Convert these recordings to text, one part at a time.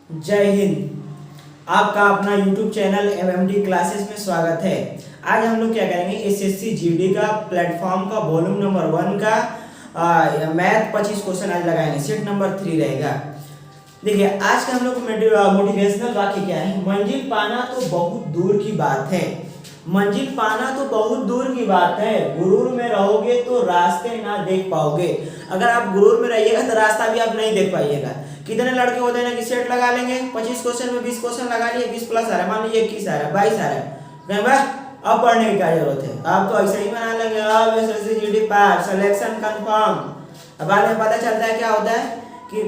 जय हिंद। आपका अपना YouTube चैनल MMD क्लासेस में स्वागत है। आज हम लोग क्या करेंगे, एसएससी जीडी का प्लेटफॉर्म का वॉल्यूम नंबर 1 का मैथ 25 क्वेश्चन आज लगाएंगे। सेट नंबर 3 रहेगा। देखिए आज का हम लोग मोटिवेशनल वाक्य क्या है। मंजिल पाना तो बहुत दूर की बात है, मंजिल पाना तो बहुत दूर की बात है, गुरूर में रहोगे तो रास्ते ना देख पाओगे। अगर आप गुरूर में रहिएगा तो रास्ता भी आप नहीं देख पाइएगा। कितने लड़के होते हैं ना कि सेट लगा लेंगे, 25 क्वेश्चन में 20 क्वेश्चन लगा लिए, 20 प्लस आ रहा है, मान लीजिए 21 आ रहा है, 22 आ रहा है, अब पढ़ने की क्या जरूरत है, आप तो ऐसे ही बना लेंगे। अब एसएससी जीडी पास, सिलेक्शन कंफर्म। अब बाद में पता चलता है क्या होता है कि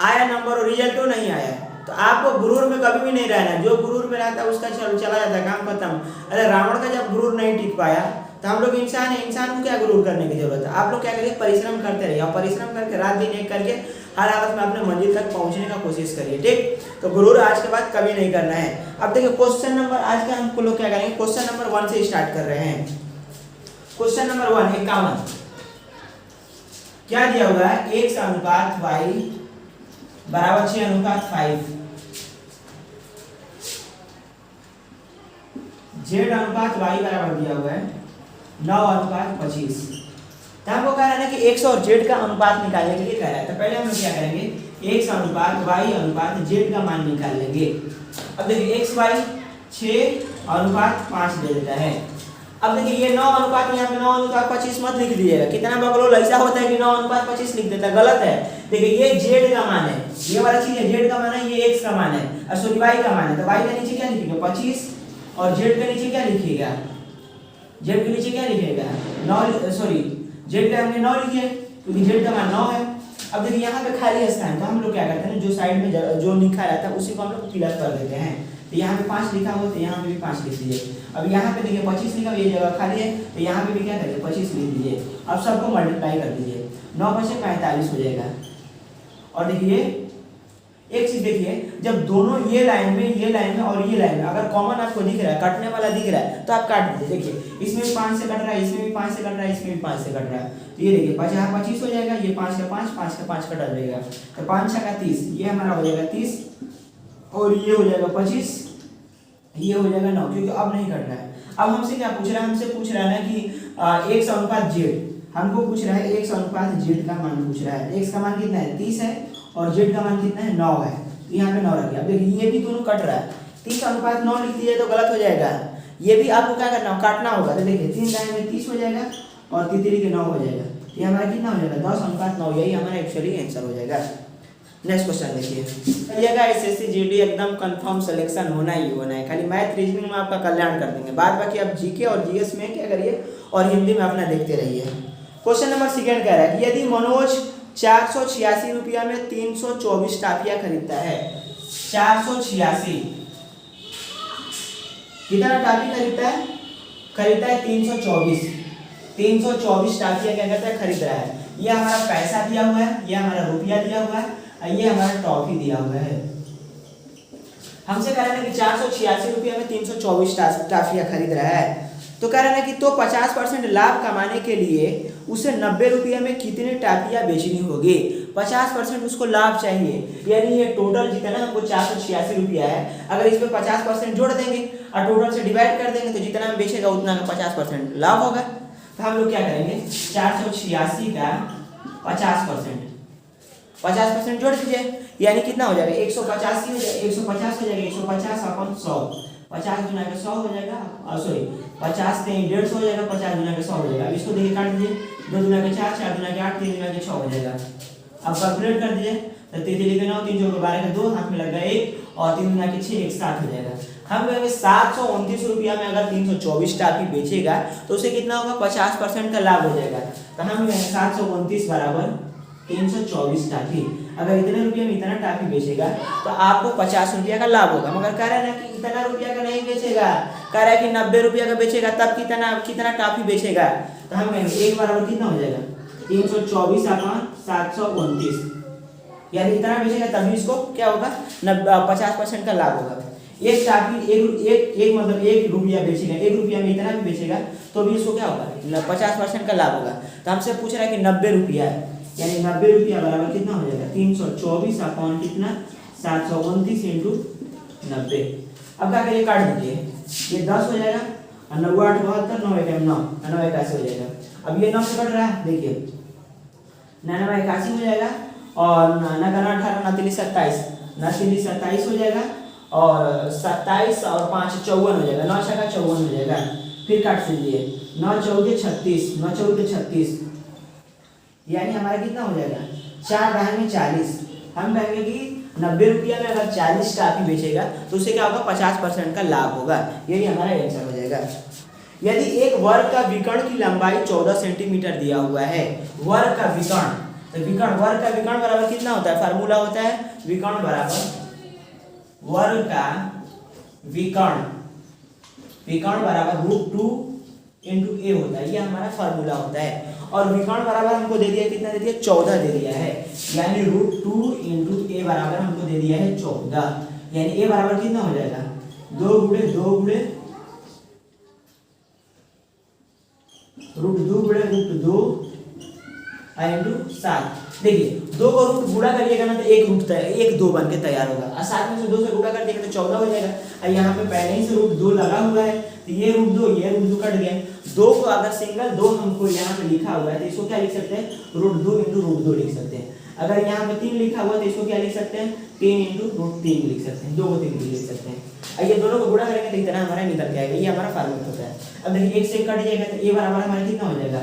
आया नंबर और रिजल्ट तो नहीं आया। तो आपको गुरूर में कभी भी नहीं रहना है। जो गुरूर में रहता है उसका चला जाता है, काम खत्म। अरे रावण का जब गुरूर नहीं टिक पाया तो हम लोग इंसान है, इंसान को क्या गुरूर करने की जरूरत है। आप लोग क्या करिए, परिश्रम करते रहिए और परिश्रम करके रात दिन एक करके हर हालत में अपने मंजिल तक पहुंचने का कोशिश करिए। ठीक, तो गुरूर आज के बाद कभी नहीं करना है। अब देखिए क्वेश्चन नंबर आज का हमको लोग क्या करेंगे, क्वेश्चन नंबर 1 से स्टार्ट कर रहे हैं। क्वेश्चन नंबर 1 51 क्या दिया हुआ है, x अनुपात y बराबर 6 अनुपात 5, z अनुपात y बराबर दिया हुआ है 9 अनुपात 25। तो हमको कह रहा है ना कि x और z का अनुपात निकालने के लिए कह रहा है। तो पहले हम लोग क्या करेंगे, x अनुपात y अनुपात z का मान निकाल लेंगे। अब देखिए x y 6 अनुपात 5 दे देता है। अब देखिए ये 9 अनुपात, यहाँ पे 9 अनुपात 25 मत लिख दीजिएगा। कितना बकलोल ऐसा होता है कि 9 अनुपात 25 लिख देता है, गलत है। देखिए ये z का मान है, ये वाला चीज है, z का मान है, ये x का मान है और सॉरी y का मान है। तो y के नीचे क्या लिखिएगा 25 और z के नीचे क्या लिखिएगा, z के नीचे क्या लिखिएगा 9, सॉरी z पे हमने 9 लिखे क्योंकि z का मान 9 है। अब देखिए यहाँ पे खाली स्थान, तो हम लोग क्या करते हैं, जो साइड में जो लिखा रहता है उसी को हम लोग फिलअप कर देते हैं। तो यहाँ पे 5 लिखा हुआ तो यहाँ पे भी 5 लिख दीजिए। अब यहाँ पे देखिए 25 लिखा हुआ, ये जगह खाली है तो यहाँ पे भी क्या करिए 25 लिख दीजिए। अब सबको मल्टीप्लाई कर दीजिए, 9 5 45 हो जाएगा। और देखिए एक चीज देखिए, जब दोनों ये लाइन में और ये लाइन में अगर कॉमन आपको दिख रहा है, कटने वाला दिख रहा है, तो आप काट दीजिए। देखिए इसमें भी 5 से कट रहा है, इसमें भी 5 से कट रहा है, इसमें भी 5 से कट रहा है। तो ये देखिए 50 25 हो जाएगा, ये 5 का 5 5 का 5 कटा जाएगा। तो 5 6 का 30, ये हमारा हो जाएगा 30 और ये हो जाएगा 25, ये हो जाएगा 9, क्योंकि अब नहीं कट रहा है। अब हमसे क्या पूछ रहा है, हमसे पूछ रहा है ना कि x अनुपात z, हमको पूछ रहा है x अनुपात z का मान पूछ रहा है। x का मान कितना है 30 है और z का मान कितना है 9 है। तो यहाँ पे 9 रख दिया। अब देखिए ये भी दोनों कट रहा है, 30 अनुपात 9 लिख दिया तो गलत हो जाएगा। ये भी आपको क्या करना है, काटना होगा। तो देखिए 3 दाएं में 30 हो जाएगा और 3 3 के 9 हो जाएगा। तो ये हमारा कितना हो जाएगा 10 अनुपात 9, यही हमारा एक्चुअली आंसर हो जाएगा। नेक्स्ट क्वेश्चन देखिए, ये एसएससी जीडी एकदम कंफर्म सिलेक्शन होना ही होना है। खाली मैथ रीजनिंग में आपका कल्याण कर देंगे, बाद बाकी आप जीके और जीएस में क्या करिए और हिंदी में अपना देखते रहिए। क्वेश्चन नंबर 2 कह रहा है कि यदि मनोज 486 रुपया में 324 टाफिया खरीदता है, 486 कितना टाफी खरीदता है, खरीदता है 324 टाफिया क्या करता है, खरीद रहा है। ये हमारा पैसा दिया हुआ है, ये हमारा रुपया दिया हुआ है, ये हमारा टॉफी दिया हुआ है। हमसे कह रहे हैं कि 486 रुपया में 324 टाफिया खरीद रहा है। तो कह रहे हैं कि तो 50% लाभ कमाने के लिए उसे 90 रुपये में कितने टाफिया बेचनी होगी। 50% उसको लाभ चाहिए, यानी ये टोटल जितना हमको 486 रुपया है, अगर इस पर 50% जोड़ देंगे और टोटल से डिवाइड कर देंगे तो जितना में बेचेगा उतना का 50% लाभ होगा। तो हम लोग क्या करेंगे, 486 का 50% जोड़ दीजिए, यानी कितना हो जाएगा 150 हो जाएगा, 150 हो जाएगा, 150 अपन 100, 50 गुना के 100 हो जाएगा, सॉरी 50 से 150 हो जाएगा, 50 गुना के 100 हो जाएगा। अब इसको देखिए काट दीजिए, 2 गुना के 4, 4 गुना के 8, 3 गुना के 6 हो जाएगा। अब कैलकुलेट कर दीजिए, तो 3 3 के 9, 3 4 के 12 के 2, हाथ में लग गया 1 और 3 गुना के 6 160 हो जाएगा। हम कहेंगे 729 रुपया में अगर 324 टाफी बेचेगा तो उसे कितना होगा, 50% का लाभ हो जाएगा। तो हम कहेंगे 729 बराबर 324 टाफी। अगर इतने रुपये में इतना टाफी बेचेगा तो आपको 50 रुपया का लाभ होगा। मगर कह रहा है ना कि इतना रुपया का नहीं बेचेगा, कह रहा है कि 90 रुपया का बेचेगा, तब कितना टाफी बेचेगा। तो हम कहेंगे 1 बराबर कितना हो जाएगा 324 अपन 729, यानी इतना बेचेगा तभी इसको क्या होगा 50% का लाभ होगा। एक टाफी एक मतलब 1 रुपया बेचेगा, 1 रुपया में इतना भी बेचेगा तो भी इसको क्या होगा 50% का लाभ होगा। तो हमसे पूछ रहा है कि 90 रुपया है, यानी 90 रुपया बराबर कितना हो जाएगा 324 अपॉन कितना 729 इंटू 90। अब क्या करिए, काट दीजिए, ये 10 हो जाएगा और 9 8 72, 9 1 9, 9 81 हो जाएगा। अब ये 9 से कट रहा है, देखिए 9 9 81 हो जाएगा और 9 9 18, 9 3 27, 9 3 27 हो जाएगा और 27 और 5 54 हो जाएगा, 9 6 54 हो जाएगा। फिर काट दीजिए, 9 14 36, 9 14 36, यानी हमारा कितना हो जाएगा, 4 दाएं में 40। हम कहेंगे कि 90 रुपया में अगर 40 टाफी बेचेगा तो उसे क्या होगा, 50% का लाभ होगा। यही हमारा आंसर हो जाएगा। यदि एक वर्ग का विकर्ण की लंबाई 14 सेंटीमीटर दिया हुआ है, वर्ग का विकर्ण, तो विकर्ण, वर्ग का विकर्ण बराबर कितना होता है, फार्मूला होता है विकर्ण बराबर वर्ग का विकर्ण, विकर्ण बराबर √2 इंटू ए होता है, ये हमारा फार्मूला होता है। और विकर्ण बराबर हमको दे दिया, कितना दे दिया, 14 दे दिया है, यानी √2 इंटू ए बराबर हमको दे दिया है 14, यानी ए बराबर कितना हो जाएगा, 2 गुणे √2 √2 इंटू 7। देखिए 2 को रूट गुणा करिएगा ना तो एक रूट 1 2 बन के तैयार होगा और 7 में से 2 से गुणा कर देंगे तो 14 हो जाएगा। और यहाँ पे पहले ही से √2 लगा हुआ है तो ये √2 कट गया। 2 को अगर सिंगल 2 हमको यहाँ पे लिखा हुआ है तो इसको क्या लिख सकते हैं, √2 इंटू √2 लिख सकते हैं। अगर यहाँ पे 3 लिखा हुआ है तो इसको क्या लिख सकते हैं, 3 इंटू √3 लिख सकते हैं, 2 को 3 लिख सकते हैं। ये दोनों को गुणा करेंगे तो इस तरह हमारा निकल के आएगा, ये हमारा फार्मूला होता है। अब देखिए 1 से कट जाएगा तो ए बराबर हमारा कितना हो जाएगा,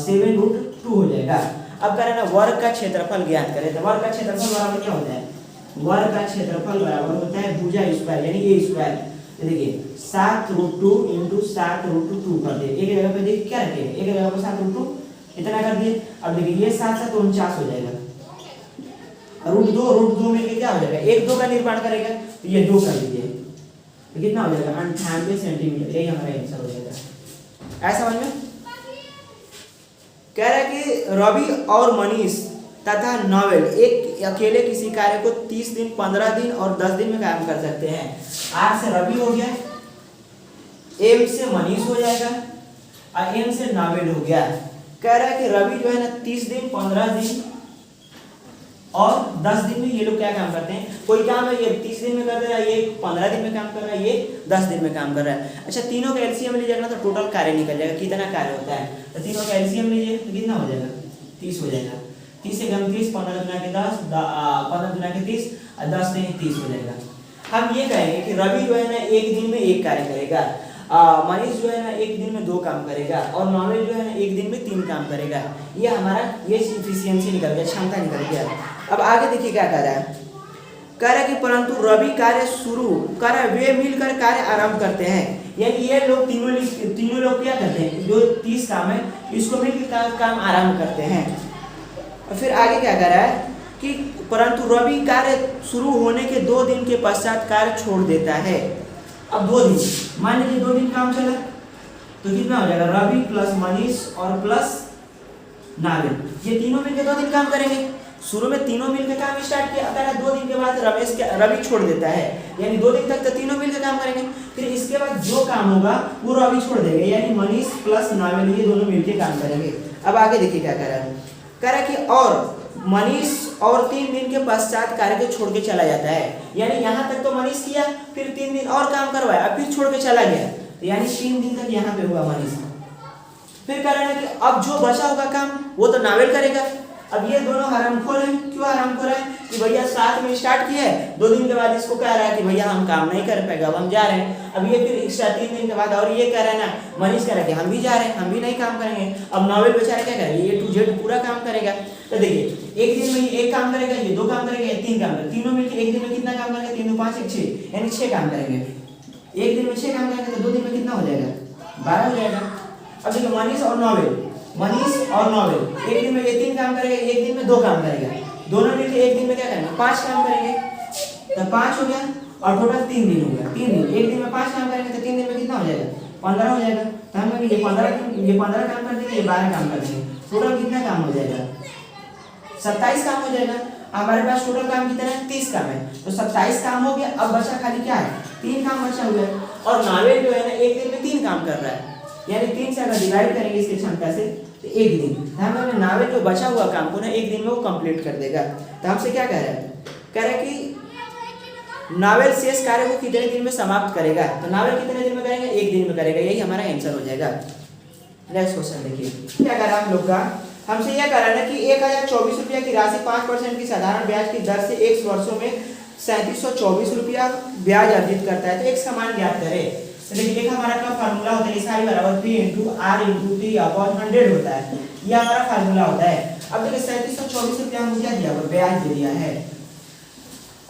7√2 हो जाएगा। अब करें ना वर्ग का क्षेत्रफल ज्ञात करें, तो वर्ग का क्षेत्रफल बराबर क्या होता है, वर्ग का क्षेत्रफल बराबर होता है भुजा स्क्वायर यानी ए स्क्वायर। तो देखिए 7√2 इंटू 7√2 कर दिए, एक जगह पे देखिए क्या रखे, एक जगह पे 7√2 इतना कर दिए। अब देखिए ये 7 7 49 हो जाएगा, √2 में क्या हो जाएगा, 1 2 का निर्माण करेगा तो ये 2 कर दीजिए तो कितना हो जाएगा, 98 सेंटीमीटर। यही हमारा आंसर हो जाएगा। ऐसा समझ में कह रहा है कि रवि और मनीष तथा नॉवेल एक अकेले किसी कार्य को 30 दिन 15 दिन और 10 दिन में काम कर सकते हैं। आर से रवि हो गया, एम से मनीष हो जाएगा और एन से नॉवेल हो गया। कह रहा है कि रवि जो है ना 30 दिन 15 दिन और 10 दिन में ये लोग क्या काम करते हैं, कोई काम है ये 30 दिन में कर रहा है, ये 15 दिन में काम कर रहा है, ये 10 दिन में काम कर रहा है। अच्छा तीनों का एलसीएम लीजिएगा ना तो टोटल कार्य निकल जाएगा, कितना कार्य होता है। तो तीनों का एलसीएम लीजिए तो कितना हो जाएगा, 30 हो जाएगा। 30 से कम 30, 15 गुना के 10, 15 गुना के 30 और 10 नहीं 30 हो जाएगा। हम ये कहेंगे कि रवि जो है ना एक दिन में एक कार्य करेगा, मनीष जो है ना एक दिन में 2 काम करेगा और नॉवेल जो है ना एक दिन में 3 काम करेगा। ये हमारा ये इफिशियंसी निकल गया, क्षमता निकल गया। अब आगे देखिए क्या कह रहा है, कह रहा है कि परंतु रवि कार्य शुरू कर वे मिलकर कार्य आरंभ करते हैं, यानी ये लोग तीनों लोग क्या करते हैं, जो 30 काम है इसको मिलकर काम आरंभ करते हैं। और फिर आगे क्या कह रहा है कि परंतु रवि कार्य शुरू होने के 2 दिन के पश्चात कार्य छोड़ देता है। अब 2 दिन मान लीजिए 2 दिन काम चला तो कितना हो जाएगा, रवि प्लस मनीष और प्लस नाविल ये तीनों मिलकर 2 दिन काम करेंगे। शुरू में तीनों मिलकर काम स्टार्ट किया, अगर 2 दिन के बाद रवि छोड़ देता है, यानी 2 दिन तक तो तीनों मिलकर काम करेंगे। फिर इसके बाद जो काम होगा वो रवि छोड़ देंगे, यानी मनीष प्लस नाविल ये दोनों मिलकर काम करेंगे। अब आगे देखिए क्या कह रहा है, कह रहा है कि और मनीष और 3 दिन के पश्चात कार्य को छोड़ के चला जाता है, यानी यहाँ तक तो मनीष किया, फिर 3 दिन और काम करवाया, अब फिर छोड़ के चला गया, तो यानी 3 दिन तक यहाँ पे हुआ मनीष। फिर कह रहा है कि अब जो बचा होगा काम वो तो नावेल करेगा। अब ये दोनों हरामखोर हैं, क्यों हरामखोर है कि भैया साथ में स्टार्ट किया है, 2 दिन के बाद इसको कह रहा है कि भैया हम काम नहीं कर पाएगा, अब हम जा रहे हैं। अब ये फिर एक्स्ट्रा 3 दिन के बाद और ये कह रहा है ना, मनीष कह रहा है कि हम भी जा रहे हैं, हम भी नहीं काम करेंगे। अब नॉवेल बेचारा क्या करेगा, ये A to Z पूरा काम करेगा। तो देखिए एक दिन में ये 1 काम करेगा, ये 2 काम करेगा, ये 3 काम करेगा, तीनों मिलकर एक दिन में कितना काम करेंगे, 3 2 5 1 6 यानी 6 काम करेंगे। एक दिन में 6 काम करेंगे तो 2 दिन में कितना हो जाएगा, 12 हो जाएगा। अब देखिए मनीष और नॉवेल एक दिन में ये 3 काम करेगा, एक दिन में 2 काम करेगा, दोनों मिलकर एक दिन में क्या करेंगे, 5 काम करेंगे। तो 5 हो गया और टोटल 3 दिन हो गया। 3 दिन एक दिन में 5 काम करेंगे तो 3 दिन में कितना हो जाएगा, 15 हो जाएगा। तो हम कहेंगे ये 15 काम कर देंगे, ये 12 काम कर देंगे, टोटल कितना काम हो जाएगा, 27 काम हो जाएगा। हमारे पास टोटल काम कितना है, 30 काम है, तो 27 काम हो गया। अब बचा खाली क्या है, 3 काम बचा हुआ है। और नावेल जो है ना एक दिन में 3 काम कर रहा है, यानी 3 से अगर डिवाइड करेंगे इसकी क्षमता से तो 1 दिन, ध्यान रखना नावेल जो बचा हुआ काम को ना 1 दिन में वो कंप्लीट कर देगा। तो हमसे क्या कह रहा है, कह रहा है कि नावेल शेष कार्य को कितने दिन में समाप्त करेगा? तो नावेल कितने दिन में करेगा? 1 दिन में करेगा। यही हमारा आंसर हो जाएगा। नेक्स्ट क्वेश्चन देखिए क्या करा हम लोग का, हमसे यह करा ना कि 1024 रुपया की राशि 5% की साधारण ब्याज की दर से x वर्षों में 3724 रुपया ब्याज अर्जित करता है। तो x का मान ज्ञात करें। तो देखिए हमारा क्या फार्मूला होता है, सारी बराबर p × r × t अपॉन 100 होता है। ये हमारा फार्मूला होता है। अब देखिए 3724 रुपया हमको क्या दिया हुआ, ब्याज दे दिया है।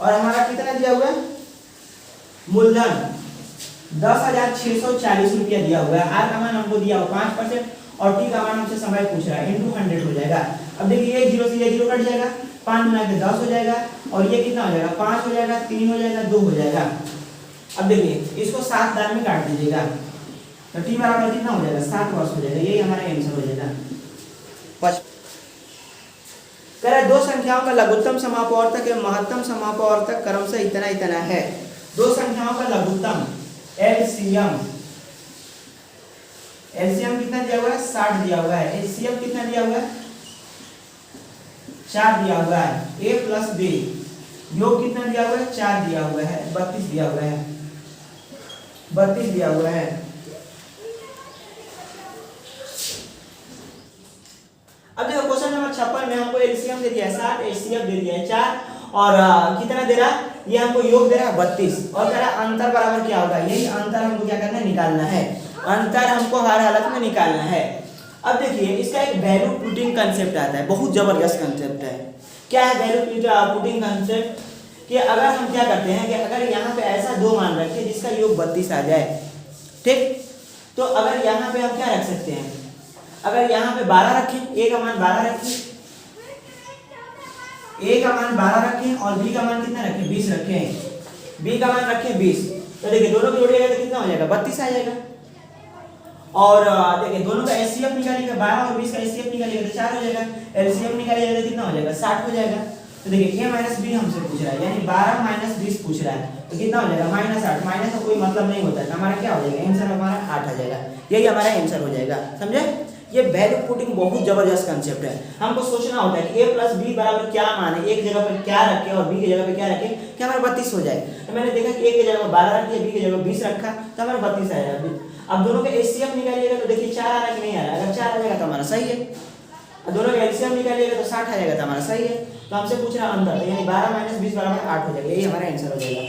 और हमारा कितना दिया हुआ है, मूलधन 10,640 रुपया दिया हुआ है। r का मान हमको दिया हुआ 5% और t का मान हमसे समय पूछ रहा है, × 100 हो जाएगा। अब देखिए ये 0 से ये 0 कट जाएगा, 5 गुना के 10 हो जाएगा और ये कितना हो जाएगा, 5 हो जाएगा, 3 हो जाएगा, 2 हो जाएगा। अब देखिए इसको 7 दान में काट दीजिएगा तो t बराबर कितना हो जाएगा, 7 वर्ष हो जाएगा। यही हमारा आंसर हो जाएगा। कह रहा है दो संख्याओं का लघुत्तम समापवर्तक एवं महत्तम समापवर्तक क्रमशः इतना इतना है। दो संख्याओं का लघुत्तम एलसीएम कितना दिया हुआ है, 60 दिया हुआ है। एलसीएम कितना दिया हुआ है, 4 दिया हुआ है। a + b योग कितना दिया हुआ है, 4 दिया हुआ है, 32 दिया हुआ है, 32 दिया हुआ है। अब देखो क्वेश्चन नंबर 56 में हमको एलसीएम दे दिया है 60, एचसीएफ दे दिया है 4 और कितना दे रहा है, ये हमको योग दे रहा है 32 और कह रहा है अंतर बराबर क्या होगा। यही अंतर हमको क्या करना है, निकालना है। अंतर हमको हर हालत में निकालना है। अब देखिए इसका एक वैल्यू पुटिंग कंसेप्ट आता है, बहुत जबरदस्त कंसेप्ट है। क्या है वैल्यू पुटिंग कंसेप्ट, कि अगर हम क्या करते हैं कि अगर यहाँ पे ऐसा 2 मान रखें जिसका योग 32 आ जाए, ठीक, तो अगर यहाँ पे हम क्या रख सकते हैं, अगर यहाँ पे 12 रखें, a का मान 12 रखें, a का मान 12 रखें और b का मान कितना रखें, 20 रखें, b का मान रखें 20, तो देखिए दोनों को जोड़िएगा तो कितना हो जाएगा, 32 आ जाएगा। और देखिए दोनों का एचसीएफ निकालिएगा, 12 और 20 का एचसीएफ निकालिएगा तो 4 हो जाएगा, एलसीएम निकालिएगा तो कितना हो जाएगा, 60 हो जाएगा। तो देखिए a - b हमसे पूछ रहा है, यानी 12 - 20 पूछ रहा है, तो कितना हो जाएगा, -8। माइनस का कोई मतलब नहीं होता है, हमारा क्या हो जाएगा, आंसर हमारा 8 आ जाएगा। यही हमारा आंसर हो जाएगा। समझे? ये वैल्यू पुटिंग बहुत जबरदस्त कंसेप्ट है। हमको सोचना होता है कि a + b बराबर क्या मान है, एक जगह पर क्या रखे और b की जगह पे क्या रखे कि हमारा 32 हो जाए। तो मैंने देखा कि a की जगह 12 रख दिया, b की जगह 20 रखा तो हमारा 32 आएगा। अब दोनों का एचसीएफ निकालिएगा तो देखिए 4 आ रहा है कि नहीं आ रहा है, अगर 4 आ जाएगा तो हमारा सही है। दोनों का एलसीएम निकालिएगा तो 60 आ जाएगा तो हमारा सही है। तो हमसे पूछ रहा अंतर, तो यानी 12 - 20 बराबर 8 हो जाएगा। यही हमारा आंसर हो जाएगा।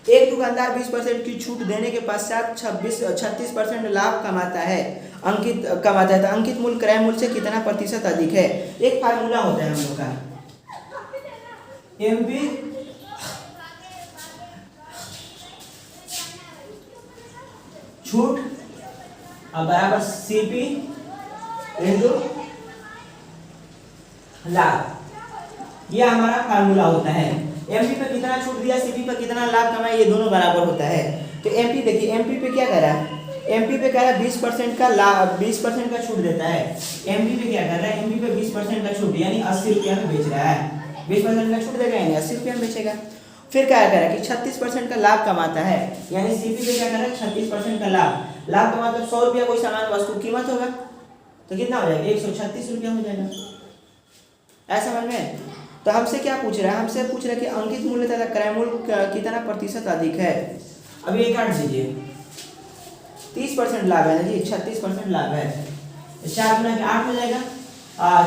एक दुकानदार 20% की छूट देने के पश्चात 36% लाभ कमाता है, तो अंकित मूल्य क्रय मूल्य से कितना प्रतिशत अधिक है। एक फार्मूला होता है हम लोग का, एमपी छूट बराबर सीपी इंटू लाभ। ये हमारा फार्मूला होता है। एमपी पे कितना छूट दिया, सीपी पे कितना लाभ कमाया, ये दोनों बराबर होता है। तो एमपी देखिए, एमपी पे क्या कर रहा है, एमपी पे कह रहा है 20% का लाभ, 20% का छूट देता है। एमपी पे क्या कर रहा है, एमपी पे 20% का छूट यानी 80 रुपया में बेच रहा है। 20% का छूट देगा यानी 80 रुपया में बेचेगा। फिर क्या कर रहा है कि 36% का लाभ कमाता है, यानी सीपी पे क्या कर रहा है 36% का लाभ कमाता है। 100 रुपया कोई सामान वस्तु कीमत होगा तो कितना हो जाएगा, 136 रुपया हो जाएगा। ऐसा समझ में? तो हमसे क्या पूछ रहा है, हमसे पूछ रहा है कि अंकित मूल्य तथा क्रय मूल्य कितना प्रतिशत अधिक है। अब ये काट दीजिए, 30% लाभ है ना जी, 36% लाभ है। 4 गुना के 8 हो जाएगा,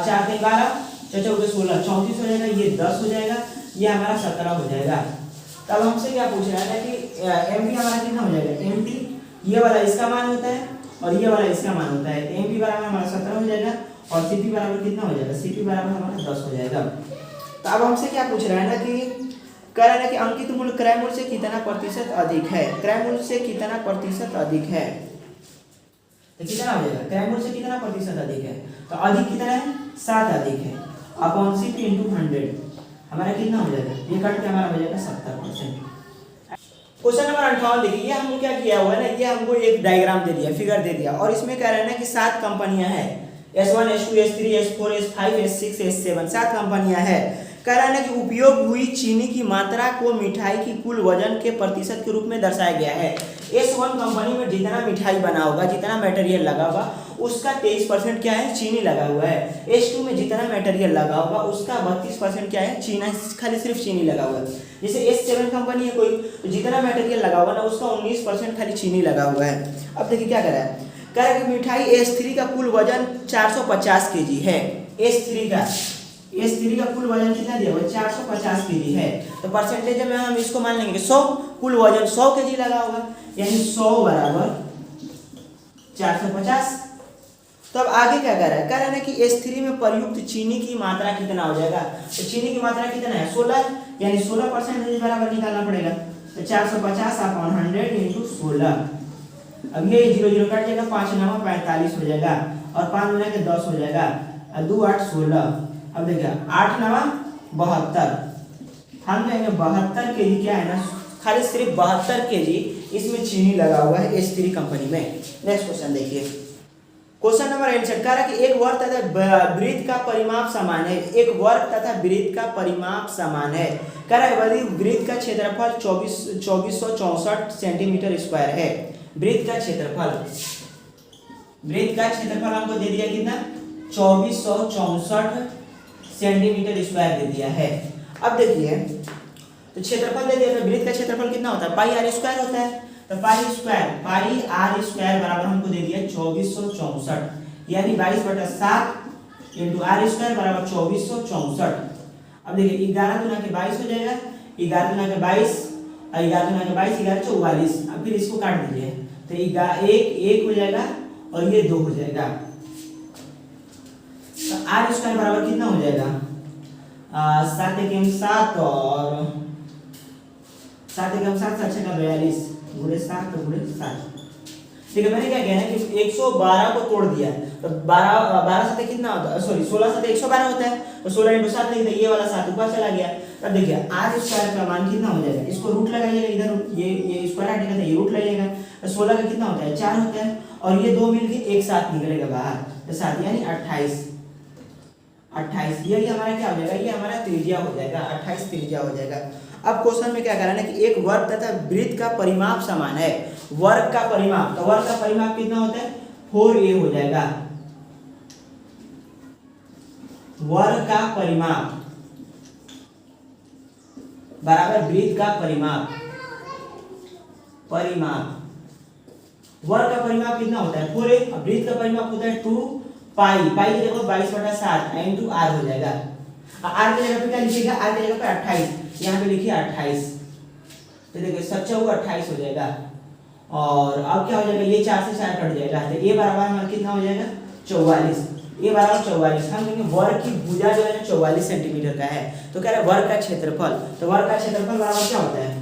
4 के 12, 4 चौके 16, 34 हो जाएगा, ये 10 हो जाएगा, ये हमारा 17 हो जाएगा। तब हमसे क्या पूछ रहा है ना कि एमपी हमारा कितना हो जाएगा, एमपी ये वाला इसका मान होता है और ये वाला इसका मान होता है। एमपी बराबर हमारा 17 हो जाएगा और सीपी बराबर कितना हो जाएगा, सीपी बराबर हमारा 10 हो जाएगा। तो अब हमसे क्या पूछ रहा है ना कि कह रहा है कि अंकित मूल्य क्रय मूल्य से कितना प्रतिशत अधिक है, क्रय मूल्य से कितना प्रतिशत अधिक है। तो कितना हो जाएगा, क्रय मूल्य से कितना प्रतिशत अधिक है, तो अधिक कितना है, 7 अधिक है, अपॉन सीपी इंटू 100 हमारा कितना हो जाएगा, ये कट के हमारा हो जाएगा 70%। क्वेश्चन नंबर 58 देखिए, ये हमको क्या किया हुआ है ना, ये हमको एक डायग्राम दे दिया, फिगर दे दिया और इसमें कह रहे हैं ना कि 7 कंपनियां हैं, S1 S2 S3 S4 S5 S6 S7 7 कंपनियां हैं। कह रहा है ना कि उपयोग हुई चीनी की मात्रा को मिठाई की कुल वजन के प्रतिशत के रूप में दर्शाया गया है। S1 कंपनी में जितना मिठाई बना होगा, जितना मटेरियल लगा होगा, उसका 23% क्या है, चीनी लगा हुआ है। S2 में जितना मटेरियल लगा होगा उसका 32% क्या है, चीना, खाली सिर्फ चीनी लगा हुआ है। जैसे S7 कंपनी है कोई, तो जितना मटेरियल लगा हुआ ना उसका 19% खाली चीनी लगा हुआ है। अब देखिए क्या कर रहा है, कह रहा है कि मिठाई S3 का कुल वजन 450 kg है। S3 का कुल वजन कितना दिया हुआ है, 450 kg है। तो परसेंटेज में हम इसको मान लेंगे 100, कुल वजन 100 kg लगा होगा, यानी 100 बराबर 450। तो अब आगे क्या कर रहा है, कह रहा है कि S3 में प्रयुक्त चीनी की मात्रा कितना हो जाएगा। तो चीनी की मात्रा कितना है, 16, यानी 16% बराबर निकालना पड़ेगा। तो 450 अपॉन 100 इंटू 16। अब ये 0 0 कट जाएगा, 5 9 45 हो जाएगा, और 5 मिला के 10 हो जाएगा, 2 8 16। अब देखिए 8 9 72, हम कहेंगे 72 kg क्या है ना, खाली सिर्फ 72 kg इसमें चीनी लगा हुआ है S3 कंपनी में। नेक्स्ट क्वेश्चन देखिए, क्वेश्चन नंबर 8 कह रहा कि एक वर्ग तथा वृत्त का परिमाप समान है। एक वर्ग तथा वृत्त का परिमाप समान है। कह रहा है यदि वृत्त का क्षेत्रफल 2464 सेंटीमीटर स्क्वायर है। वृत्त का क्षेत्रफल हमको दे दिया कितना, 2464 सेंटीमीटर स्क्वायर दे दिया है। अब देखिए, तो क्षेत्रफल दे दिया, तो वृत्त का क्षेत्रफल कितना होता है, पाई आर स्क्वायर होता है। तो पाई आर स्क्वायर बराबर हमको दे दिया 2464, यानी 22/7 इंटू आर स्क्वायर बराबर 2464। अब देखिए 11 गुना के 22 हो जाएगा, 11 गुना के 22 और 11 गुना के 22 11 44। अब फिर इसको काट दीजिए, तो 1 हो जाएगा और ये 2 हो जाएगा। तो आर स्क्वायर बराबर कितना हो जाएगा, 7 एकम 7 और 7 एकम 7 7 का 42 गुणे 7 गुणे 7। ठीक है, मैंने क्या किया है कि 112 को तोड़ दिया, तो 12 साथ कितना होता है, सॉरी 16 साथ 112 होता है, तो 16 × 7 लिखते, ये वाला 7 ऊपर चला गया। अब देखिए आर स्क्वायर का मान कितना हो जाएगा, इसको रूट लगाइएगा, इधर ये स्क्वायर हटेगा तो ये रूट लगेगा। तो 16 का कितना होता है, 4 होता है, और ये 2 मिलके एक साथ निकलेगा बाहर, तो 7 यानी 28। यही हमारा क्या हो जाएगा, ये हमारा त्रिज्या हो जाएगा, 28 त्रिज्या हो जाएगा। अब क्वेश्चन में क्या कह रहा है कि एक वर्ग तथा वृत्त का परिमाप समान है। वर्ग का परिमाप, तो वर्ग का परिमाप कितना होता है, 4a हो जाएगा। वर्ग का परिमाप बराबर वृत्त का परिमाप। वर्ग का परिमाप कितना होता है, 4a, और वृत्त का परिमाप होता है 2 पाई की जगह 22/7 इंटू आर हो जाएगा। आर की जगह पे क्या लिखिएगा, आर की जगह पे 28, यहाँ पे लिखिए 28। तो देखिए 7 × 28 हो जाएगा, और अब क्या हो जाएगा, ये 4 से 4 कट जाएगा, तो ये बराबर हमारा कितना हो जाएगा, 44। ये बराबर 44। हम कहेंगे वर्ग की भुजा जो है ना 44 सेंटीमीटर का है। तो कह रहे हैं वर्ग का क्षेत्रफल, तो वर्ग का क्षेत्रफल बराबर क्या होता है,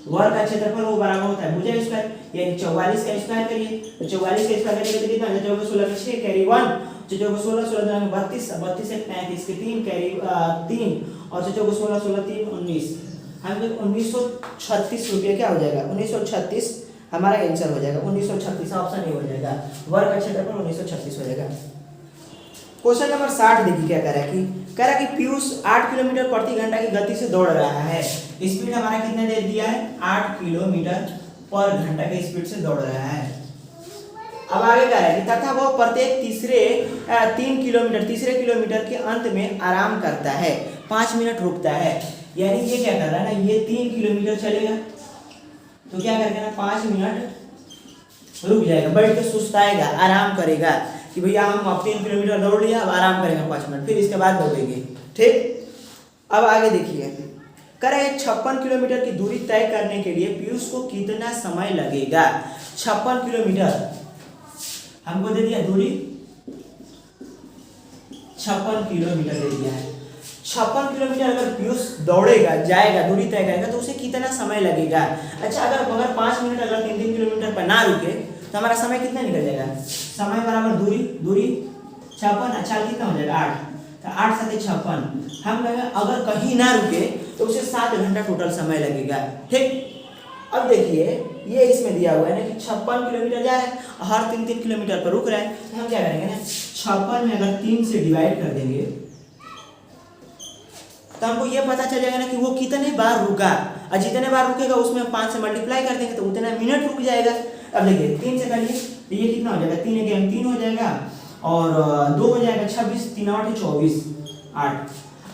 वर्ग का क्षेत्रफल वो बराबर होता है भुजा स्क्वायर, यानी 44 का स्क्वायर करिए, तो 44 का स्क्वायर करिए तो कितना हो जाएगा, 16 का 6 कैरी 1, 16 16 16 32 32 से 35 के 3 कैरी 3, और 16 16 3 19। हम 1936 रुपये क्या हो जाएगा, 1936 हमारा आंसर हो जाएगा, 1936 ऑप्शन ए हो जाएगा। वर्ग का क्षेत्रफल 1936 हो जाएगा। क्वेश्चन नंबर 60 देखिए क्या कह रहा है कि पीयूष 8 किलोमीटर प्रति घंटा की गति से दौड़ रहा है। स्पीड हमारा कितना दे दिया है, 8 किलोमीटर पर घंटा के स्पीड से दौड़ रहा है। अब आगे कह रहा है कि तथा वो प्रत्येक तीसरे किलोमीटर के अंत में आराम करता है, 5 मिनट रुकता है। यानी ये क्या कर रहा है ना, ये 3 किलोमीटर चलेगा, तो क्या करेगा ना 5 मिनट रुक जाएगा, बैठ के सुस्ताएगा, आराम करेगा कि भैया हम अब 3 किलोमीटर दौड़ लिया, अब आराम करेंगे 5 मिनट, फिर इसके बाद दौड़ेंगे। ठीक, अब आगे देखिए, कह रहे हैं 56 किलोमीटर की दूरी तय करने के लिए पीयूष को कितना समय लगेगा। 56 किलोमीटर हमको दे दिया दूरी, 56 किलोमीटर दे दिया है। 56 किलोमीटर अगर पीयूष दौड़ेगा, जाएगा, दूरी तय करेगा, तो उसे कितना समय लगेगा। अच्छा, अगर 5 मिनट अगर 3 किलोमीटर पर ना रुके तो हमारा समय कितना निकल जाएगा, समय बराबर दूरी 56, अच्छा कितना हो जाएगा 8, तो 8 7 56। हम अगर कहीं ना रुके तो उसे 7 घंटा टोटल समय लगेगा। ठीक, अब देखिए ये इसमें दिया हुआ है ना कि 56 किलोमीटर जा रहा है, हर 3 किलोमीटर पर रुक रहा है, तो हम क्या करेंगे ना 56 में अगर 3 से डिवाइड कर देंगे तो हमको ये पता चल जाएगा ना कि वो कितने बार रुका, और जितने बार रुकेगा उसमें हम 5 से मल्टीप्लाई कर देंगे तो उतना मिनट रुक जाएगा। अब देखिए 3 से करिए तो ये कितना हो जाएगा, 3 एक 3 हो जाएगा और 2 हो जाएगा 26, 3 8 24 8।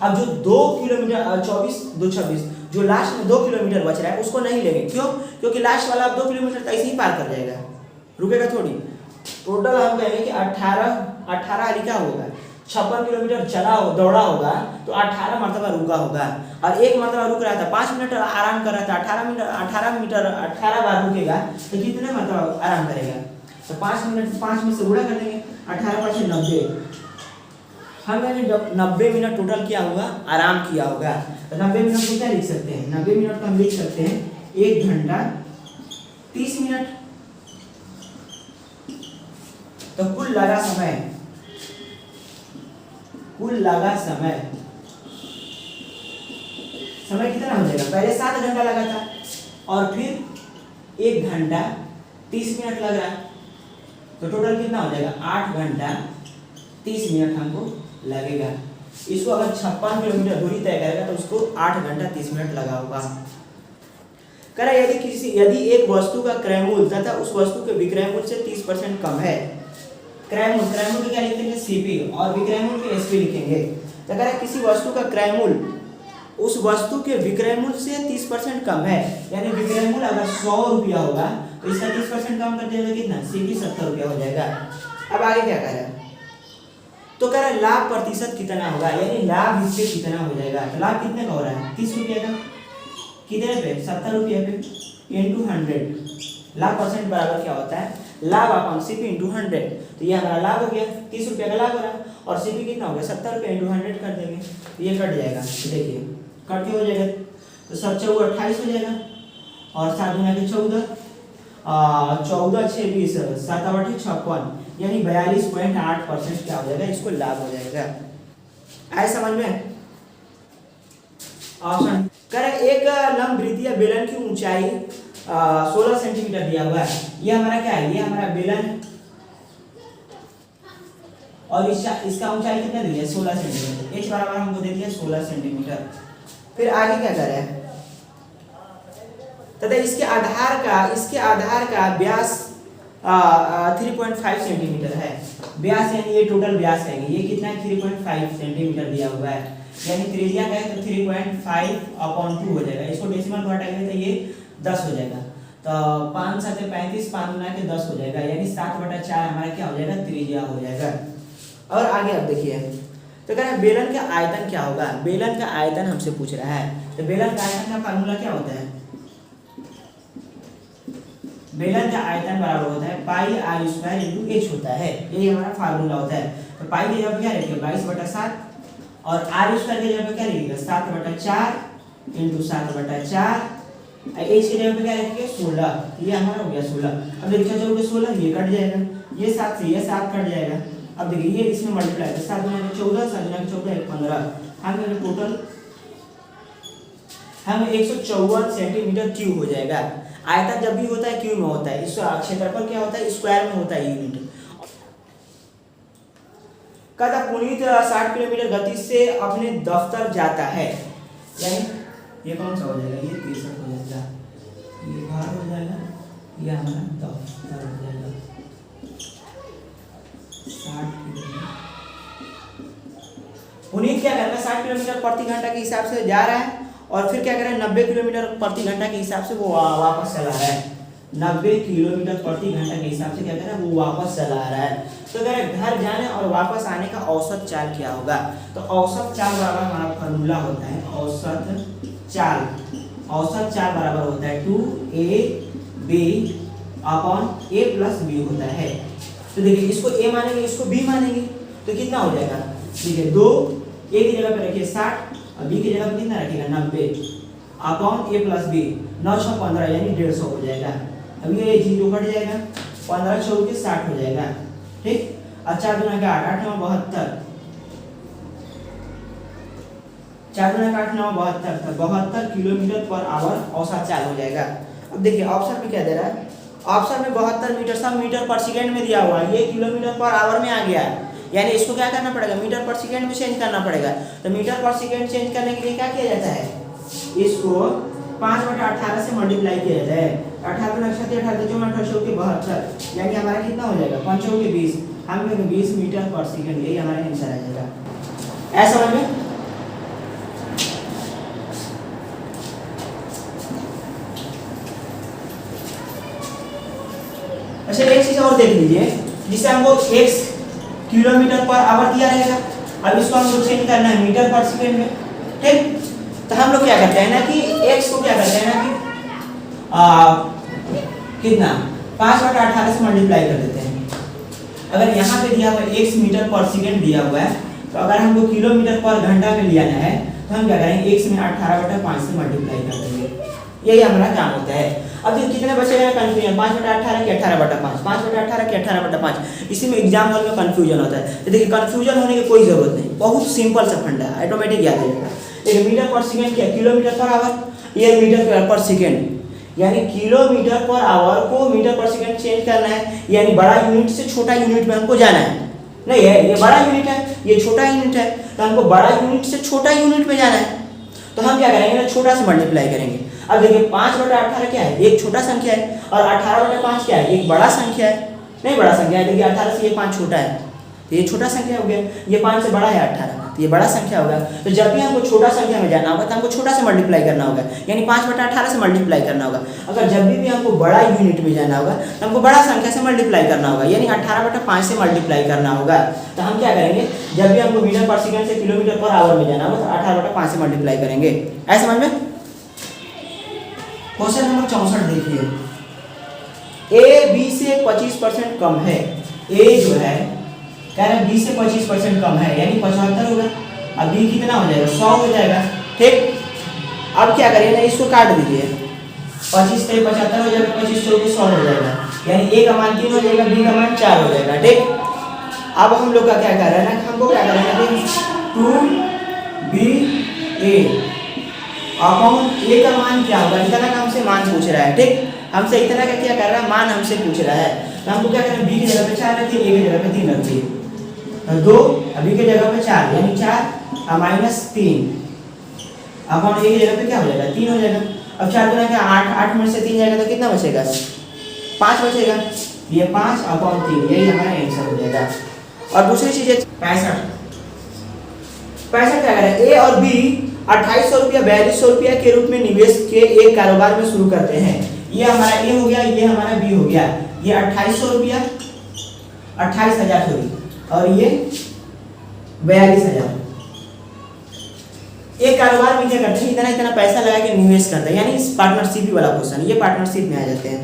अब जो 2 किलोमीटर 24 2 26 जो लास्ट में 2 किलोमीटर बच रहा है उसको नहीं लेंगे, क्यों? क्योंकि लास्ट वाला अब 2 किलोमीटर तो ऐसे ही पार कर जाएगा, रुकेगा थोड़ी। टोटल हम कहेंगे कि 18 लिखा होगा, 56 किलोमीटर चला हो दौड़ा होगा तो 18 मरतबा रुका होगा, और एक मरतबा रुक रहा था 5 मिनट आराम कर रहा था, 18 बार रुकेगा तो कितने मरतबा आराम करेगा? तो 5 मिनट 5 में से गुणा कर देंगे, 18 5 90, हमने 90 मिनट टोटल किया होगा, आराम किया होगा। तो 90 मिनट को क्या लिख सकते हैं? 90 मिनट को हम लिख सकते हैं 1 घंटा 30 मिनट। तो कुल लगा समय कितना हो जाएगा? पहले 7 घंटा लगा था और फिर 1 घंटा 30 मिनट लग रहा है, तो टोटल कितना हो जाएगा? 8 घंटा 30 मिनट हमको लगेगा। इसको अगर 56 किलोमीटर दूरी तय करेगा तो उसको 8 घंटा 30 मिनट लगा होगा। करा यदि एक वस्तु का क्रय मूल्य तथा उस वस्तु के विक्रय मूल्य से 30% कम है, क्रय मूल्य क्या लिखेंगे? सीपी, और विक्रय मूल्य के एसपी लिखेंगे। तो अगर किसी वस्तु का क्रय मूल्य उस वस्तु के विक्रय मूल्य से 30% कम है, यानी विक्रय मूल्य अगर 100 रुपया होगा तो इसका 30% कम कर दिया कितना? सीपी 70 रुपया हो जाएगा। अब आगे क्या कह रहा है? तो कह रहा है लाभ प्रतिशत कितना होगा, यानी लाभ इससे कितना हो जाएगा। तो लाभ कितने का हो रहा है? 30 रुपये का, कितने पे? 70 रुपये पे इंटू 100। लाभ परसेंट बराबर क्या होता है? लाभ अपॉन सीपी इंटू 100। तो ये हमारा लाभ हो गया, 30 रुपये का लाभ हो रहा है, और सीपी कितना हो गया? 70 रुपये इंटू 100 कर देंगे तो ये कट जाएगा। देखिए कट के हो जाएगा, तो 7 चौक 28 हो जाएगा, और 7 गुना के 14 14 6 20 7 8 56, यानी 42.8% क्या हो जाएगा? इसको लाभ हो जाएगा। आए समझ में? ऑप्शन करें एक लंब वृत्तीय बेलन की ऊंचाई 16 सेंटीमीटर दिया हुआ है। ये हमारा क्या है? ये हमारा बेलन है, और इसका ऊंचाई कितना दिया? 16 सेंटीमीटर। एच बराबर हमको दे दिया 16 सेंटीमीटर। फिर आगे क्या कर रहे हैं? तथा इसके आधार का व्यास 3.5 सेंटीमीटर है। व्यास यानी ये टोटल व्यास है, ये कितना है? 3.5 सेंटीमीटर दिया हुआ है, यानी त्रिज्या का है तो 3.5/2 हो जाएगा। इसको डेसिमल को हटाएंगे तो ये 10 हो जाएगा, तो 5 7 35, 5 गुना के 10 हो जाएगा, यानी 7/4 हमारा क्या हो जाएगा? त्रिज्या हो जाएगा। और आगे अब देखिए, तो कह रहे हैं बेलन का आयतन क्या होगा? बेलन का आयतन हमसे पूछ रहा है, तो बेलन का आयतन का फार्मूला क्या होता है? बेलन का आयतन बराबर होता है पाई आर स्क्वायर इंटू एच होता है, यही हमारा फार्मूला होता है। तो पाई की जगह क्या रखिए? 22/7, और आर स्क्वायर की जगह क्या लिखिएगा? 7/4 इंटू 7/4, एच की जगह पे क्या रखिए? 16। ये हमारा हो गया 16। अब देखिए 14 16 ये कट जाएगा, ये 7 से ये 7 कट जाएगा। अब देखिए ये इसमें मल्टीप्लाई है, 7 गुना के 14 7 गुना के 14 15, हम टोटल हम 154 सेंटीमीटर क्यूब हो जाएगा। आयतन जब भी होता है क्यूब में होता है, इसका क्षेत्रफल क्या होता है? स्क्वायर में होता है, यूनिट। कहता पुनीत 60 किलोमीटर गति से अपने दफ्तर जाता है, यानी ये कौन सा हो जाएगा? ये 63 हो जाएगा, ये घर हो जाएगा, ये हमारा दफ्तर हो जाएगा। 60 किलोमीटर पुनीत क्या कर रहा है? 60 किलोमीटर प्रति घंटा के हिसाब से जा रहा है, और फिर क्या कर रहा है? 90 किलोमीटर प्रति घंटा के हिसाब से वो वापस चला रहा है। 90 किलोमीटर प्रति घंटा के हिसाब से क्या कर रहा है? वो वापस चला रहा है। तो अगर घर जाने और वापस आने का औसत चाल क्या होगा? तो औसत चाल बराबर हमारा फॉर्मूला होता है औसत चाल बराबर होता है 2ab upon a plus b होता है। तो देखिए इसको a मानेंगे, इसको b मानेंगे, तो कितना हो जाएगा? देखिए 2 a की जगह पे रखिए 60 और b की जगह पे कितना रखिएगा? 90 अपॉन a प्लस b, 9 6 15 यानी 150 हो जाएगा। अब ये 0 कट जाएगा, 15 4 के 60 हो जाएगा, ठीक। और 4 गुना के 8 8 9 72, 4 गुना के 8 9 72, तो 72 किलोमीटर पर आवर औसत चाल हो जाएगा। अब देखिए ऑप्शन में क्या दे रहा है? ऑप्शन में 72 मीटर, सब मीटर पर सेकंड में दिया हुआ है, ये किलोमीटर पर आवर में आ गया है। यानी इसको क्या करना पड़ेगा, मीटर पर सेकेंड में चेंज करना पड़ेगा। तो मीटर पर सेकेंड चेंज करने के लिए क्या किया जाता है, इसको 5/18 से मल्टीप्लाई किया जाता है। 18 नक्षत्र 18 जो 1872, यानी हमारा कितना हो जाएगा, 5 के 20, हम कहेंगे 20 मीटर पर सेकेंड, यही हमारा आंसर आ जाएगा। ऐसा समझ में। अच्छा एक चीज और देख लीजिए, जिसे हमको x किलोमीटर पर आवर दिया रहेगा, अब इसको हमको चेंज करना है मीटर पर सेकेंड में, ठीक। तो हम लोग क्या करते हैं ना कि x को क्या करते हैं ना कि कितना 5/18 से मल्टीप्लाई कर देते हैं। अगर यहाँ पे दिया हुआ x मीटर पर सेकेंड दिया हुआ है, तो अगर हमको किलोमीटर पर घंटा में लिया है तो हम क्या करेंगे, x में 18/5 से मल्टीप्लाई कर देंगे, यही हमारा काम होता है। अब ये कितने बचेगा कंफ्यूजन, 5/18 कि 18/5, 5/18 कि 18/5, इसी में एग्जाम हॉल में कंफ्यूजन होता है। तो देखिए कंफ्यूजन होने की कोई जरूरत नहीं, बहुत सिंपल सा फंडा है, ऑटोमेटिक याद हो जाएगा। एक मीटर पर सेकंड क्या, किलोमीटर पर आवर, ये मीटर पर सेकंड, यानी किलोमीटर पर आवर को मीटर पर सेकंड चेंज करना है, यानी बड़ा यूनिट से छोटा यूनिट में हमको जाना है। नहीं है, ये बड़ा यूनिट है, ये छोटा यूनिट है, तो हमको बड़ा यूनिट से छोटा यूनिट में जाना है। तो हम क्या करेंगे, छोटा से मल्टीप्लाई करेंगे। अब देखिए 5/18 क्या है, एक छोटा संख्या है, और 18/5 क्या है, एक बड़ा संख्या है, नहीं बड़ा संख्या है। देखिए 18 से ये 5 छोटा है, तो ये छोटा संख्या हो गया, ये 5 से बड़ा है 18, तो ये बड़ा संख्या होगा। तो जब भी हमको छोटा संख्या में जाना होगा तो हमको छोटा से मल्टीप्लाई करना होगा, यानी 5/18 से मल्टीप्लाई करना होगा। अगर जब भी हमको बड़ा यूनिट में जाना होगा तो हमको बड़ा संख्या से मल्टीप्लाई करना होगा, यानी 18/5 से मल्टीप्लाई करना होगा। तो हम क्या करेंगे, जब भी हमको मीटर पर सेकंड से किलोमीटर पर आवर में जाना होगा तो 18/5 से मल्टीप्लाई करेंगे। ऐसा समझ में। क्वेश्चन नंबर 64 देखिए, ए बी से 25% कम है, ए जो है कह रहे हैं बी से 25% कम है, यानी 75 होगा। अब बी कितना हो जाएगा, 100 हो जाएगा, ठीक। अब क्या करिए ना, इसको काट दीजिए, 25 से 75 हो जाएगा, 25 से 100 हो जाएगा, यानी ए का मान 3 हो जाएगा, बी का मान 4 हो जाएगा, ठीक। अब हम लोग का क्या कर रहे हैं ना, हमको क्या करना है, 2ba अपॉन ए का मान क्या होगा, इतना का हमसे मान पूछ रहा है, ठीक। हमसे इतना का क्या कर रहा है, मान हमसे पूछ रहा है। तो हमको क्या करना है, बी की जगह पे 4 रखिए, ए की जगह पे 3 रखिए, तो 2 बी की जगह पे 4, यानी 4 माइनस 3 अपॉन ए की जगह पे क्या हो जाएगा, 3 हो जाएगा। अब 4 गुना क्या 8, 8 में से 3 जाएगा तो कितना बचेगा, 5 बचेगा, ये 5 अपॉन 3, यही हमारा आंसर हो जाएगा। और दूसरी चीज है 65 क्या करें, ए और बी 2800 रुपया 4200 रुपया के रूप में निवेश के एक कारोबार में शुरू करते हैं। ये हमारा ए हो गया, ये हमारा बी हो गया, ये 2800 रुपया 28,000 सॉरी, और ये 42,000। एक कारोबार में क्या करते हैं, इतना इतना पैसा लगा के निवेश करते हैं, यानी पार्टनरशिप वाला क्वेश्चन, ये पार्टनरशिप में आ जाते हैं।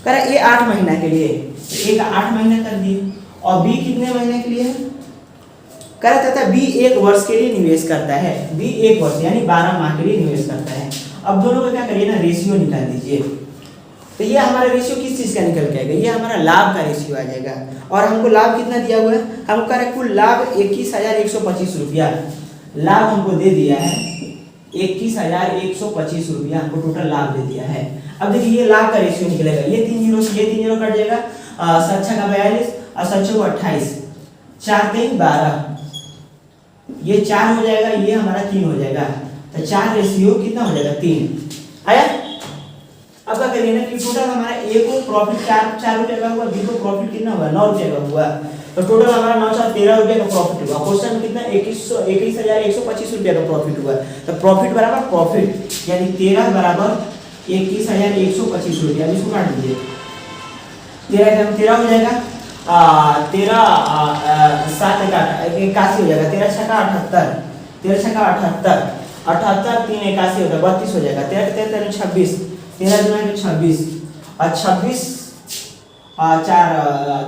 कह रहा ए 8 महीना के लिए, ए का 8 महीना कर दिए, और बी कितने महीने के लिए है, कह रहा था बी 1 वर्ष के लिए निवेश करता है, बी 1 वर्ष यानी 12 माह के लिए निवेश करता है। अब दोनों का क्या करिए ना, रेशियो निकाल दीजिए। तो ये हमारा रेशियो किस चीज का निकल के आएगा, ये हमारा लाभ का रेशियो आ जाएगा। और हमको लाभ कितना दिया हुआ है, हमको कह रहा है कुल लाभ 21,125 रुपया, लाभ हमको दे दिया है 21,125 रुपया, हमको टोटल लाभ दे दिया है। अब देखिए ये लाभ का रेशियो निकलेगा, ये 3 जीरो से ये 3 जीरो कट जाएगा, 7 का 42 और 7 को 28, 4 3 12, ये 4 हो जाएगा, ये हमारा 3 हो जाएगा। तो 4 रेशियो कितना हो जाएगा, 3 आया। अब क्या करिए ना कि टोटल हमारा ए को प्रॉफिट 4 रुपये का हुआ, बी को प्रॉफिट कितना हुआ 9 रुपये का हुआ, तो टोटल हमारा 9 4 13 रुपये का प्रॉफिट हुआ। क्वेश्चन में कितना 21,125 रुपये का प्रॉफिट हुआ। तो प्रॉफिट बराबर प्रॉफिट, यानी 13 बराबर 21,125 रुपये। अब इसको काट दीजिए, 13 हो जाएगा, 13 7 81 हो जाएगा, 13 6 78, 13 6 78, 78 3 81 होगा, 32 हो जाएगा, 13 13 26, 13 दुना 26, और 26 4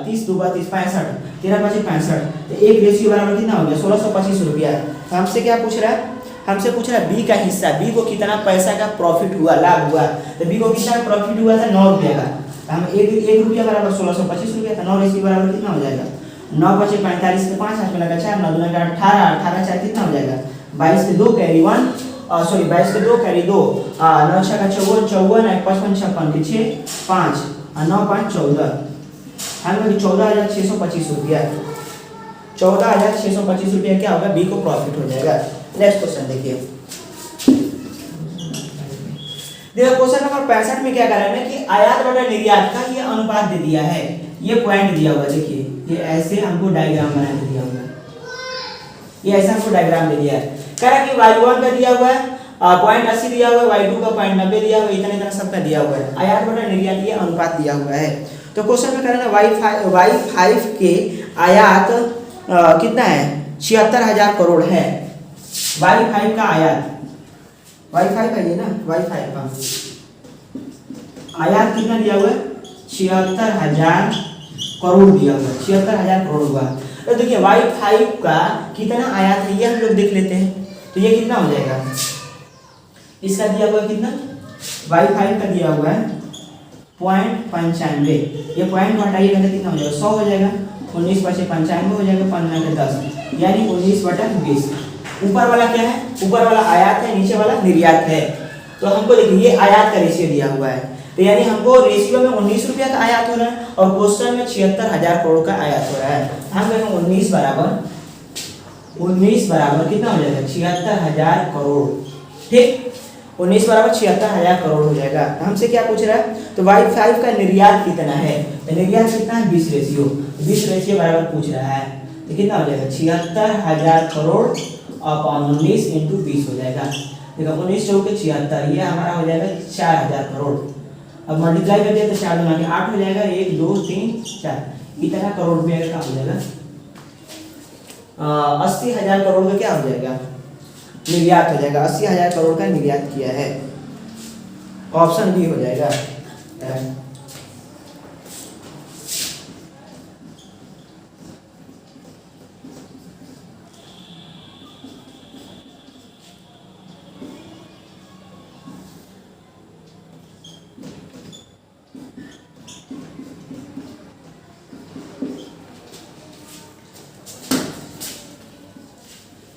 30 2 32 65, 13 5 65, तो एक रेशियो बराबर कितना हो गया 1625 रुपया। तो हमसे क्या पूछ रहा है, हमसे पूछ रहा है बी का हिस्सा, बी को कितना पैसा का प्रॉफिट हुआ, लाभ हुआ। तो बी को कितना प्रॉफिट हुआ था 9 रुपये का, हम 1 रुपया बराबर 1625 रुपया था, 9 रेशियो बराबर कितना हो जाएगा 9 5 45 के 5 8 में लगा 4 9 2 18 18 4 कितना हो जाएगा 22 के 2 कैरी 1 सॉरी 22 के 2 कैरी 2 9 6 का 54 54 55 56 के 6 5 9 5 14, हम लोग 14,625 रुपया। 14,625 रुपया क्या होगा, बी को प्रॉफिट हो जाएगा। नेक्स्ट क्वेश्चन देखिए। देखो क्वेश्चन नंबर 65 में क्या कह रहा है ना कि आयात बटा निर्यात का ये अनुपात दे दिया है, ये पॉइंट दिया हुआ है। देखिए ये ऐसे हमको डायग्राम बना के दिया हुआ है, ये ऐसा हमको डायग्राम दे दिया है। कह रहा है कि y1 का दिया हुआ है पॉइंट 80 दिया हुआ है, y2 का पॉइंट 90 दिया हुआ है, इतना इतना सबका दिया हुआ है। आयात बटा निर्यात ये अनुपात दिया हुआ है। तो क्वेश्चन में कह रहा है ना y5 के आयात कितना है, 76,000 करोड़ है। y5 का आयात, y5 का ये ना, y5 का आयात कितना दिया हुआ है, 76,000 करोड़ दिया हुआ है, 76,000 करोड़ हुआ। तो देखिए y5 का कितना आयात है ये हम लोग देख लेते हैं। तो ये कितना हो जाएगा, इसका दिया हुआ कितना, y5 का दिया हुआ है 0.95, ये पॉइंट हटाइएगा तो कितना हो जाएगा, 100 हो जाएगा। 19 बचे 95 हो जाएगा, 15 के 10 यानी 19/20। ऊपर वाला क्या है, ऊपर वाला आयात है, नीचे वाला निर्यात है। तो हमको देखिए ये आयात का रेशियो दिया हुआ है, तो यानी हमको रेशियो में 19 रुपया का आयात हो रहा है और क्वेश्चन में 76,000 करोड़ का आयात हो रहा है। हम कहेंगे 19 बराबर कितना हो जाएगा, 76,000 करोड़। ठीक, 19 बराबर 76,000 करोड़ हो जाएगा। हमसे क्या पूछ रहा है, तो y5 का निर्यात कितना है, तो निर्यात कितना है, 20 रेशियो, 20 रेशियो बराबर पूछ रहा है। तो कितना हो जाएगा, 76,000 करोड़ अपॉन 19 इंटू 20 हो जाएगा। देखो 19 चौके 76, ये हमारा हो जाएगा 4,000 करोड़। अब मल्टीप्लाई कर दिया तो 4 दूना 8 हो जाएगा, 1 2 3 4 इतना करोड़ रुपया का हो जाएगा। 80,000 करोड़ का क्या हो जाएगा, निर्यात हो जाएगा। 80,000 करोड़ का निर्यात किया है, ऑप्शन बी हो जाएगा।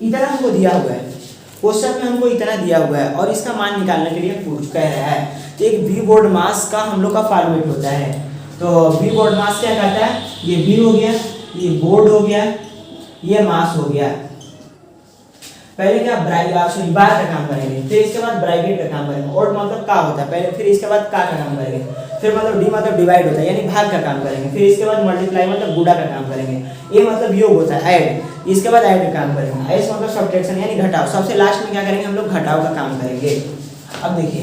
इतना हमको दिया हुआ है, क्वेश्चन में हमको इतना दिया हुआ है और इसका मान निकालने के लिए पूछ कह रहा है। तो एक वी बोर्ड मास का हम लोग का फॉर्मेट होता है। तो वी बोर्ड मास क्या कहता है, ये वी हो गया, ये बोर्ड हो गया, ये मास हो गया। पहले क्या बार का काम करेंगे, फिर इसके बाद ब्रैकेट का काम करेंगे। और मतलब का होता है पहले, फिर इसके बाद का काम करेंगे, फिर मतलब डी मतलब डिवाइड होता है यानी भाग का काम करेंगे, फिर इसके बाद मल्टीप्लाई मतलब गुणा का काम करेंगे, ए मतलब योग होता है ऐड, इसके बाद ऐड का काम करेंगे, एस मतलब सब्ट्रैक्शन यानी घटाव, सबसे लास्ट में क्या करेंगे हम लोग घटाव का काम करेंगे। अब देखिए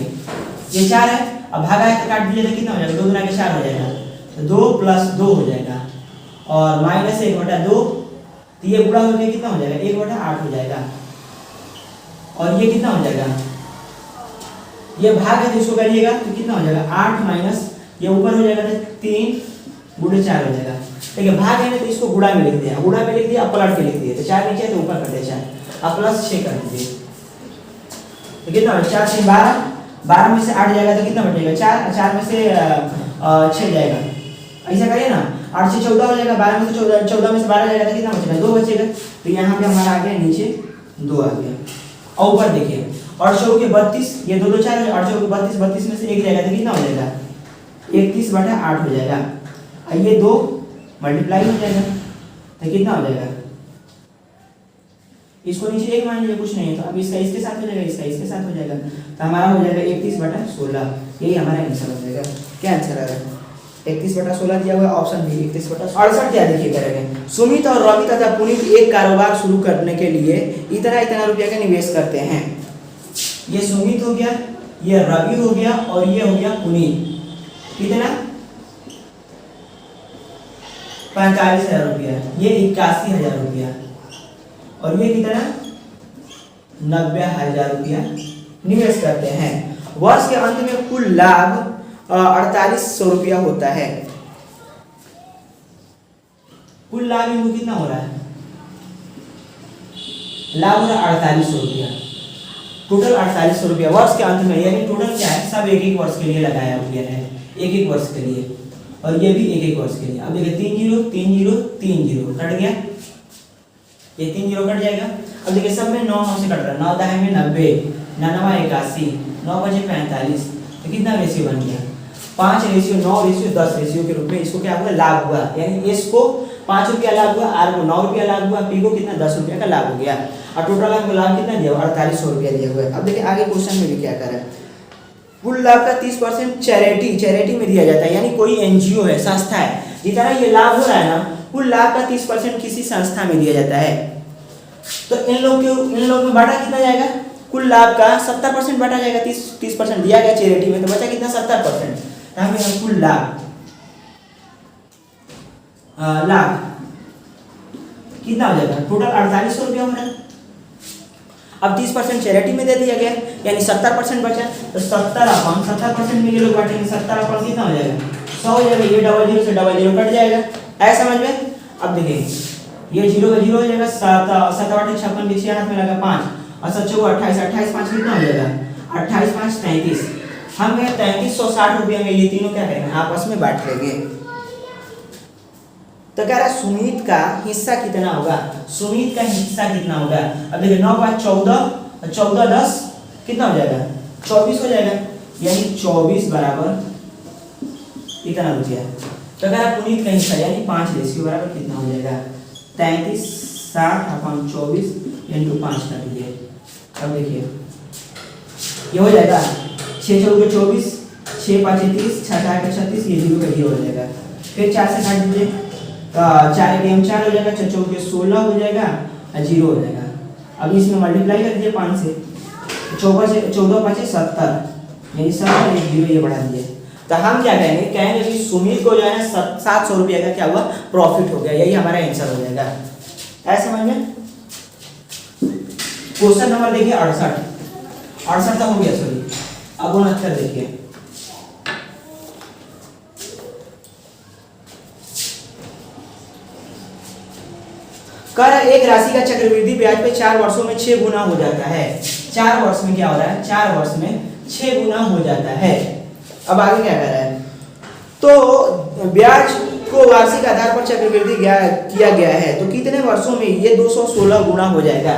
ये 4 है, अब भागा है तो काट दीजिए तो कितना हो जाएगा, 2 गुना के 4 हो जाएगा, तो 2 + 2 हो जाएगा और -1/2, तो ये गुणा होकर कितना हो जाएगा, 1/8 हो जाएगा। और ये कितना हो जाएगा, ये भाग है तो इसको करिएगा तो कितना हो जाएगा, 8 माइनस ये ऊपर हो जाएगा तो 3 × 4 हो जाएगा। देखिए भाग है ना तो इसको गुणा में लिख दिया, गुणा में लिख दिया, अब पलट के लिख दिया, तो 4 नीचे तो ऊपर कर दिया 4, अब +6 कर दीजिए तो कितना हो, 4 से 12, 12 में से 8 जाएगा तो कितना बचेगा, 4, 4 में से 6 जाएगा, ऐसा करिए ना, 8 से 14 हो जाएगा, 12 में से 14 में से 12 जाएगा तो कितना बचेगा, 2 बचेगा। तो यहाँ पे हमारा आ गया नीचे 2 आ गया। और ऊपर देखिए 8 चौके 32, ये 2 2 4 है, 8 चौके 32, 32 में से 1 जाएगा तो कितना हो जाएगा, 31/8 हो जाएगा। और ये 2 मल्टीप्लाई हो जाएगा तो कितना हो जाएगा, इसको नीचे 1 मान लीजिए, कुछ नहीं है तो अब इसका इसके साथ हो जाएगा, इसका इसके साथ हो जाएगा, तो हमारा हो जाएगा 31/16। यही हमारा आंसर हो जाएगा। क्या आंसर आ रहा है, 31/16 दिया हुआ है, ऑप्शन बी 31/68। क्या देखिए करेंगे, सुमित और रवि तथा पुनीत एक कारोबार शुरू करने के लिए इतना इतना रुपया का निवेश करते हैं। ये सुमित हो गया, ये रवि हो गया और ये हो गया पुनीत। कितना, 45,000 रुपया, ये 81,000 रुपया और ये कितना, 90,000 रुपया निवेश करते हैं। वर्ष के अंत में कुल लाभ 4800 रुपया होता है। कुल लाभ इनको कितना हो रहा है, लाभ हो रहा है 4800 रुपया, टोटल 4800 रुपया वर्ष के अंत में, यानी टोटल क्या है, सब एक एक वर्ष के लिए लगाया हुआ है, एक एक वर्ष के लिए, और ये भी एक एक वर्ष के लिए। अब देखिए 3 0 3 0 3 0 कट गया, ये 3 0 कट जाएगा। अब देखिए सब में 9 9 से कट रहा है, 9 दाएं में 90, 9 81, 9 बचे 45, तो कितना रेशियो बन गया, 5:9:10 रेशियो के रूप में इसको क्या हुआ, लाभ हुआ। यानी इसको ₹5 लाभ हुआ, आर को ₹9 लाभ हुआ, पी को कितना ₹10 का लाभ हो गया, और टोटल हमको लाभ कितना दिया हुआ, ₹4800 दिया हुआ है। अब देखिए आगे क्वेश्चन में भी क्या कर रहा है, कुल लाभ का 30% चैरिटी में दिया जाता है, यानी कोई एनजीओ है, संस्था है, जितना ये लाभ हो रहा है ना, कुल लाभ का 30% किसी संस्था में दिया जाता है। तो इन लोग में बांटा कितना जाएगा, कुल लाभ का 70% बांटा जाएगा, 30% दिया गया चैरिटी में, तो बचा कितना 70%। यहाँ पे हम कुल लाभ कितना हो जाएगा, टोटल ₹4800 हो रहा है। अब 30% चैरिटी में दे दिया गया, यानी 70% बचा, तो 70% में ये लोग बांटेंगे, 70 कितना हो जाएगा, 100 हो जाएगा। ये 00 से 00 कट जाएगा, ऐसा समझ में। अब देखिए ये 0 का 0 हो जाएगा, 7 8 56 बीच हाथ में लगा 5 और 7 4 28, 28 5 कितना हो जाएगा, 28 5 33। हम गए ₹3360 में, ये तीनों क्या करेंगे, आपस में बांट लेंगे। तो कह रहा है सुमित का हिस्सा कितना होगा, सुमित का हिस्सा कितना होगा। अब देखिए 9 5 14 14 10 कितना हो जाएगा, 24 हो जाएगा, यानी 24 बराबर कितना रुपया। तो कह रहा पुनीत का हिस्सा यानी 5 रेशियो बराबर कितना हो जाएगा, 33 60 अपॉन 24 इंटू 5 कर दीजिए। अब देखिए ये हो जाएगा 6 4 24, 6 5 30, 6 4 36, ये 0 का 0 हो जाएगा। फिर 4 से काट दीजिए, 4 गेम 4 हो जाएगा, 4 4 16 हो जाएगा और 0 हो जाएगा। अब इसमें मल्टीप्लाई कर दीजिए 5 से, 14 5 70, यानी 70 एक 0 ये बढ़ा दिए। तो हम क्या कहेंगे कि सुमित को जो है ना ₹700 का क्या हुआ, प्रॉफिट हो गया, यही हमारा आंसर हो जाएगा। ऐसे समझ में। क्वेश्चन नंबर देखिए 68 तो हो गया, सॉरी अब 69 देखिए। कर एक राशि का चक्रवृद्धि ब्याज पे 4 वर्षों में 6 गुना हो जाता है। 4 वर्ष में क्या हो रहा है, 4 वर्ष में 6 गुना हो जाता है। अब आगे क्या कर रहा है, तो ब्याज को वार्षिक आधार पर चक्रवृद्धि किया गया है, तो कितने वर्षों में ये 216 गुना हो जाएगा,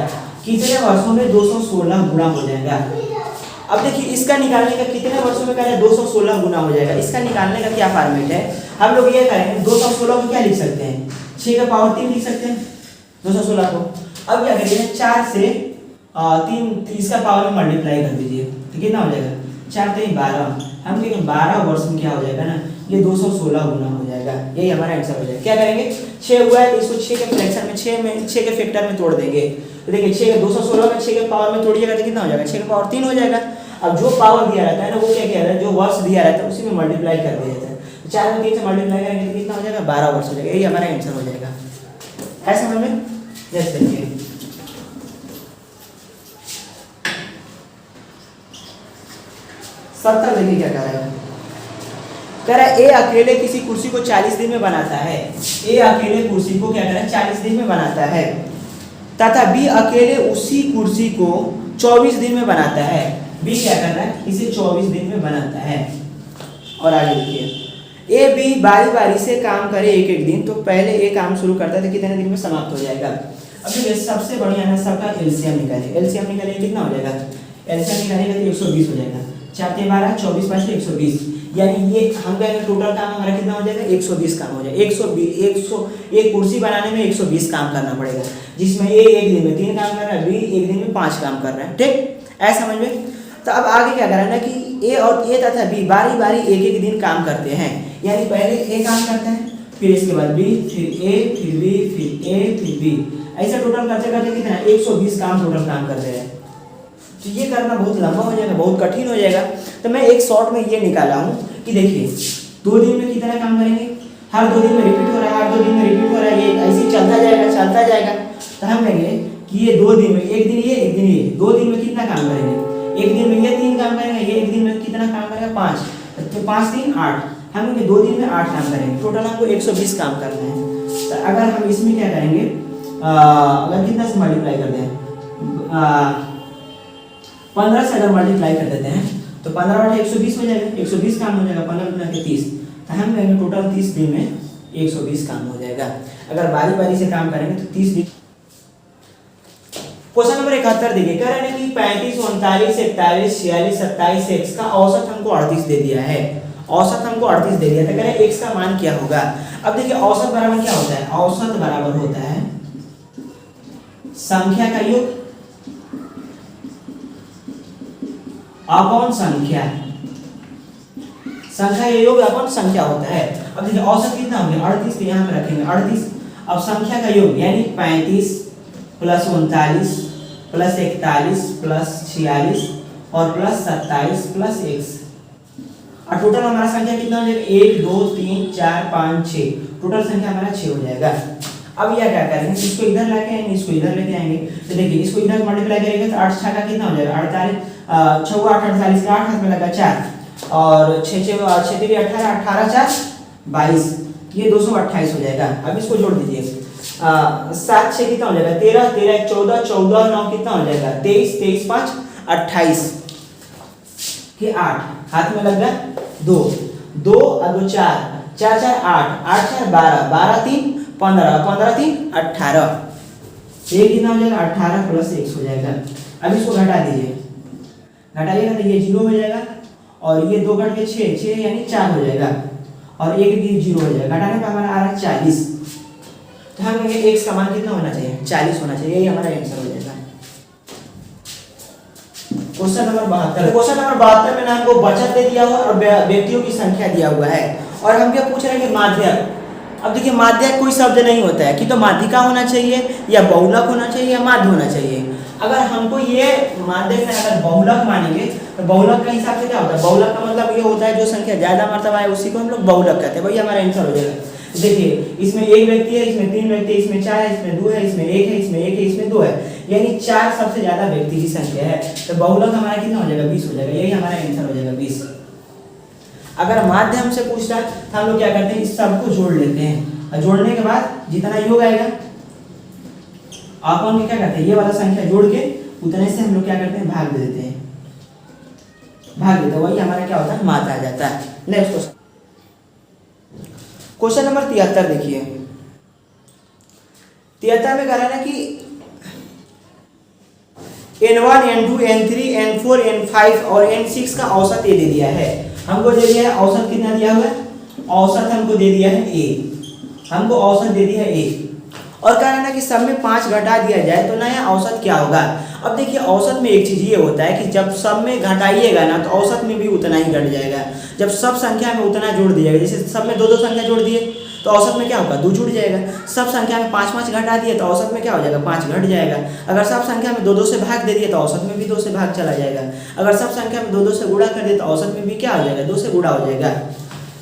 कितने वर्षों में 216 गुना हो जाएगा। अब देखिए इसका निकालने का कितने वर्षों में करें 216 गुना हो जाएगा, इसका निकालने का क्या फॉर्मेट है, हम लोग ये करेंगे 216 को क्या लिख सकते हैं, 6 का पावर 3 लिख सकते हैं 216 को। अब क्या करिए 4 से 3 इसका पावर में मल्टीप्लाई कर दीजिए, तो कितना हो जाएगा, 4 3 12, हम कहेंगे 12 वर्ष में क्या हो जाएगा ना, ये 216 गुना हो जाएगा, यही हमारा आंसर हो जाएगा। क्या करेंगे 6 हुआ है तो इसको 6 के फ्रैक्शन में 6 के फैक्टर में तोड़ देंगे, तो देखिए 6 216 में 6 के पावर में तोड़िएगा तो कितना हो जाएगा, 6 के पावर 3 हो जाएगा। अब जो पावर दिया रहता है ना वो क्या किया जाता है, जो वर्ष दिया रहता है उसी में मल्टीप्लाई कर दिया जाता है, 4 में 3 से मल्टीप्लाई करेंगे तो कितना हो जाएगा, 12 वर्ष हो जाएगा, यही हमारा आंसर हो जाएगा। ऐसा समझ में। जैसे देखिए 70 देखिए क्या कह रहा है, ए अकेले किसी कुर्सी को 40 दिन में बनाता है, ए अकेले कुर्सी को क्या कर रहा है 40 दिन में बनाता है, तथा बी अकेले उसी कुर्सी को 24 दिन में बनाता है। बी क्या कर रहा है, इसे 24 दिन में बनाता है। और आगे देखिए ए बी बारी बारी से काम करे एक एक दिन, तो पहले ए काम शुरू करता है तो कितने दिन में समाप्त हो जाएगा। अब देखिए सबसे बढ़िया है सबका एलसीएम निकालिए, एलसीएम निकालिए कितना हो जाएगा, एलसीएम निकालिएगा तो 120 हो जाएगा, 4 3 12 24 5 120, यानी ये हम कहेंगे टोटल काम हमारा कितना हो जाएगा 120 काम हो जाएगा। 120 एक कुर्सी बनाने में 120 काम करना पड़ेगा, जिसमें ए एक दिन में 3 काम कर रहा है, बी एक दिन में 5 काम कर रहा है, ठीक ऐसा समझ में। तो अब आगे क्या करना है कि ए और ए तथा बी बारी बारी एक एक दिन काम करते हैं, यानी पहले ए काम करता है, फिर इसके बाद बी, फिर ए, फिर बी, फिर ए, फिर बी, ऐसा टोटल करते करते कितना 120 काम टोटल काम करते हैं। तो ये करना बहुत लंबा हो जाएगा, बहुत कठिन हो जाएगा, तो मैं एक शॉर्ट में ये निकाला हूँ कि देखिए 2 दिन में कितना काम करेंगे, हर 2 दिन में रिपीट हो रहा है, हर 2 दिन में रिपीट हो रहा है, ये ऐसे ही चलता जाएगा। तो हम कहेंगे कि ये 2 दिन में, एक दिन ये एक दिन ये, 2 दिन में कितना काम करेंगे, एक दिन में ये 3 काम करेंगे, ये एक दिन में कितना काम करेगा 5, तो 5 3 8, हम लोग 2 दिन में 8 काम करेंगे, टोटल हमको 120 काम करना है। तो अगर हम इसमें क्या करेंगे, अगर कितना से मल्टीप्लाई कर दें 15 से अगर मल्टीप्लाई कर देते हैं तो 15 बटे 120 हो जाएगा, 120 काम हो जाएगा, 15 गुना के 30, तो हम कहेंगे टोटल 30 दिन में 120 काम हो जाएगा। अगर बारी बारी से काम करेंगे तो 30 दिन। क्वेश्चन नंबर 71 देखिए, कह रहे हैं कि 35 39 41 46 27 x का औसत हमको 38 दे दिया है, औसत हमको 38 दे दिया, तो कह रहे हैं x का मान क्या होगा। अब देखिए औसत बराबर क्या होता है, औसत बराबर होता है संख्या का योग अपॉन संख्या, संख्या का योग अपॉन संख्या होता है। अब देखिए औसत कितना हो गया 38, तो यहाँ पे रखेंगे 38। अब संख्या का योग यानी 35 प्लस 39 प्लस 41 प्लस 46 और प्लस 27 प्लस x, और टोटल हमारा संख्या कितना हो जाएगा 1 2 3 4 5 6, टोटल संख्या हमारा 6 हो जाएगा। अब यह क्या करेंगे, इसको इधर लेके आएंगे, इसको इधर लेके आएंगे, तो देखिए इसको इधर मल्टीप्लाई करेंगे तो 8 6 का कितना हो जाएगा 48, 6 8 48 का 8 हाथ में लगा 4 और 6 6 6 3 18 18 4 22, ये 228 हो जाएगा। अब इसको जोड़ दीजिए, 7 6 कितना हो जाएगा 13 13 14 14 9 कितना हो जाएगा 23 23 5 28 के 8 हाथ में लग गया 2 2 और 2 4 4 4 8 8 4 12 12 3 15 15 3 18, ये कितना हो जाएगा 18 प्लस x हो जाएगा। अब इसको घटा दीजिए, घटाइएगा तो ये 0 हो जाएगा और ये 2 घट के 6 6 यानी 4 हो जाएगा और 1 भी 0 हो जाएगा, घटाने पे हमारा आ रहा है 40। तो हम कहेंगे x का मान कितना होना चाहिए 40 होना चाहिए, यही हमारा आंसर हो जाएगा। क्वेश्चन नंबर 72, क्वेश्चन नंबर 72 में ना हमको बचत दे दिया हुआ और व्यक्तियों की संख्या दिया हुआ है और हम क्या पूछ रहे हैं कि माध्यक। अब देखिए माध्यक कोई शब्द नहीं होता है कि तो माध्यिका होना चाहिए या बहुलक होना चाहिए या माध्य होना चाहिए। अगर हमको ये माध्यक में अगर बहुलक मानेंगे तो बहुलक का हिसाब से क्या होता है, बहुलक का मतलब ये होता है जो संख्या ज्यादा मर्तबा है उसी को हम लोग बहुलक कहते हैं। वही हमारा आंसर हो जाएगा। देखिए इसमें एक व्यक्ति है, इसमें 3 व्यक्ति है, इसमें 4 है, इसमें 2 है, इसमें 1 है, इसमें 1 है, इसमें 2 है, यानी 4 सबसे ज्यादा व्यक्ति की संख्या है। तो बहुलक हमारा कितना हो जाएगा 20 हो जाएगा, यही हमारा आंसर हो जाएगा 20। अगर माध्यम से पूछता है तो हम लोग क्या करते हैं इस सबको जोड़ लेते हैं और जोड़ने के बाद जितना योग आएगा अपन में क्या करते हैं ये वाला संख्या जोड़ के उतने से हम लोग क्या करते हैं भाग दे देते हैं, भाग देते हैं, वही हमारा क्या होता है माध्य आ जाता है। नेक्स्ट क्वेश्चन, क्वेश्चन नंबर 73 देखिए। 73 में कह रहा है ना कि n1 n2 n3 n4 n5 और n6 का औसत ये दे दिया है। हमको दे दिया है औसत कितना दिया हुआ है, औसत हमको दे दिया है a, हमको औसत दे दिया है a और कह रहा है ना कि सब में 5 घटा दिया जाए तो नया औसत क्या होगा। अब देखिए औसत में एक चीज ये होता है कि जब सब में घटाइएगा ना तो औसत में भी उतना ही घट जाएगा। जब सब संख्या में उतना जोड़ दिएगा, जैसे सब में 2 2 संख्या जोड़ दिए तो औसत में क्या होगा 2 जुड़ जाएगा। सब संख्या में 5 5 घटा दिए तो औसत में क्या हो जाएगा 5 घट जाएगा। अगर सब संख्या में 2 2 से भाग दे दिए तो औसत में भी 2 से भाग चला जाएगा। अगर सब संख्या में 2 2 से गुणा कर दिए तो औसत में भी क्या हो जाएगा 2 से गुणा हो जाएगा।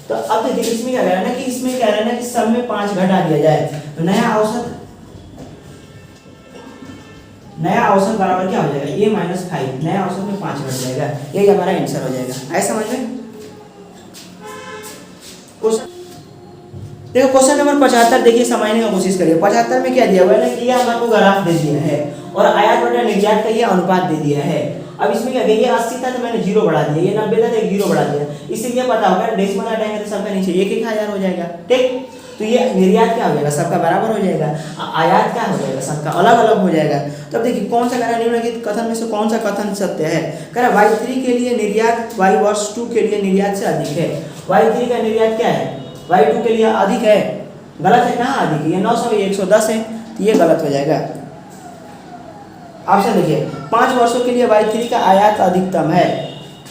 तो अब देखिए इसमें क्या कह रहा है ना कि इसमें कह रहा है ना कि सब में 5 घटा दिया जाए तो नया औसत बराबर क्या हो जाएगा a-5, नया औसत में 5 घट जाएगा, यही हमारा आंसर हो जाएगा। ऐसा समझ में। देखो क्वेश्चन नंबर 75 देखिए समझने की कोशिश करिए। 75 में क्या दिया हुआ है ना कि ये हमारे को ग्राफ दे दिया है और आयात बटा निर्यात का ये अनुपात दे दिया है। अब इसमें क्या ये 80 था तो मैंने 0 बढ़ा दिया, ये 90 था तो 1 0 बढ़ा दिया। इससे ये पता होगा डेसिमल हटाएंगे तो सबका नीचे 1 1000 हो जाएगा। ठीक, तो ये निर्यात क्या हो जाएगा सबका बराबर हो जाएगा, आयात क्या हो जाएगा सबका अलग अलग हो जाएगा। तब देखिए कौन सा कह रहा है निम्नलिखित कथन में से कौन सा कथन सत्य है। कह रहा है y3 के लिए निर्यात y वर्ष 2 के लिए निर्यात से अधिक है। y3 का निर्यात क्या है y2 के लिए अधिक है, गलत है, कहाँ अधिक है, ये 900 ये 110 है, तो ये गलत हो जाएगा। ऑप्शन देखिए 5 वर्षों के लिए y3 का आयात अधिकतम है,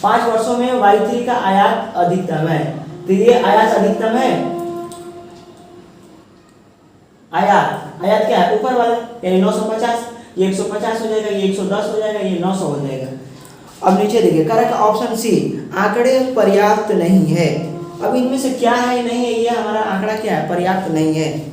5 वर्षों में y3 का आयात अधिकतम है, तो ये आयात अधिकतम है। आयात क्या है ऊपर वाला यानी 950, ये 150 हो जाएगा, ये 110 हो जाएगा, ये 900 हो जाएगा। अब नीचे देखिए करेक्ट ऑप्शन सी आंकड़े पर्याप्त नहीं है। अब इनमें से क्या है नहीं है, ये हमारा आंकड़ा क्या है पर्याप्त नहीं है।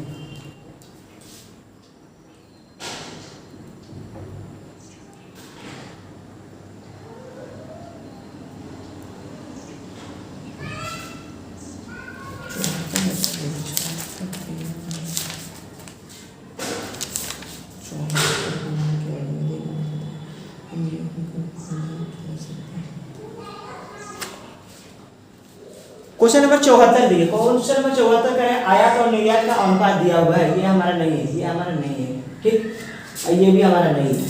क्वेश्चन नंबर 74 देखिए, क्वेश्चन नंबर 74 कह रहे हैं आयात और निर्यात का अनुपात दिया हुआ है, ये हमारा नहीं है, ये हमारा नहीं है, ठीक, ये भी हमारा नहीं है।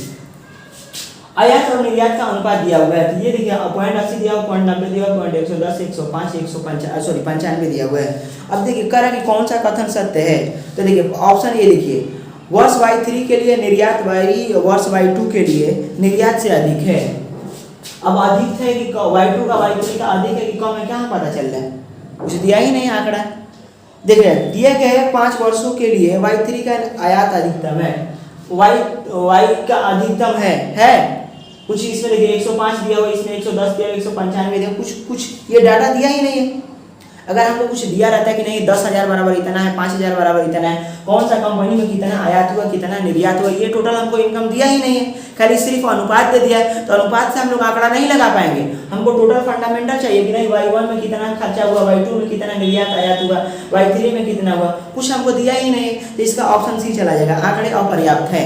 आयात और निर्यात का अनुपात दिया हुआ है। तो ये देखिए 0.80 दिया हुआ, 0.90 दिया हुआ, 110, 105, 195 दिया हुआ है। अब देखिए कह रहा है कि कौन सा कथन सत्य है। तो देखिए ऑप्शन ए देखिए, वर्ष Y3 के लिए निर्यात वर्ष Y2 के लिए निर्यात से अधिक है। अब अधिक है कि Y2 का Y3 का अधिक है कि कम है, क्या पता चल रहा है? कुछ दिया ही नहीं आंकड़ा। देखिए दिया गया है 5 वर्षों के लिए Y3 का आयात अधिकतम है, Y का अधिकतम है कुछ इसमें देखिए 105 दिया हुआ, इसमें 110 दिया हुआ, 195 दिया, कुछ ये डाटा दिया ही नहीं है। अगर हमको कुछ दिया रहता है कि नहीं 10,000 बराबर इतना है, 5,000 बराबर इतना है, कौन सा कंपनी में कितना आयात हुआ, कितना निर्यात हुआ, ये टोटल हमको इनकम दिया ही नहीं है, खाली सिर्फ अनुपात दे दिया है। तो अनुपात से हम लोग आंकड़ा नहीं लगा पाएंगे, हमको टोटल फंडामेंटल चाहिए कि नहीं Y1 में कितना खर्चा हुआ, Y2 में कितना निर्यात आयात हुआ, Y3 में कितना हुआ, कुछ हमको दिया ही नहीं है। तो इसका ऑप्शन सी चला जाएगा, आंकड़े अपर्याप्त है।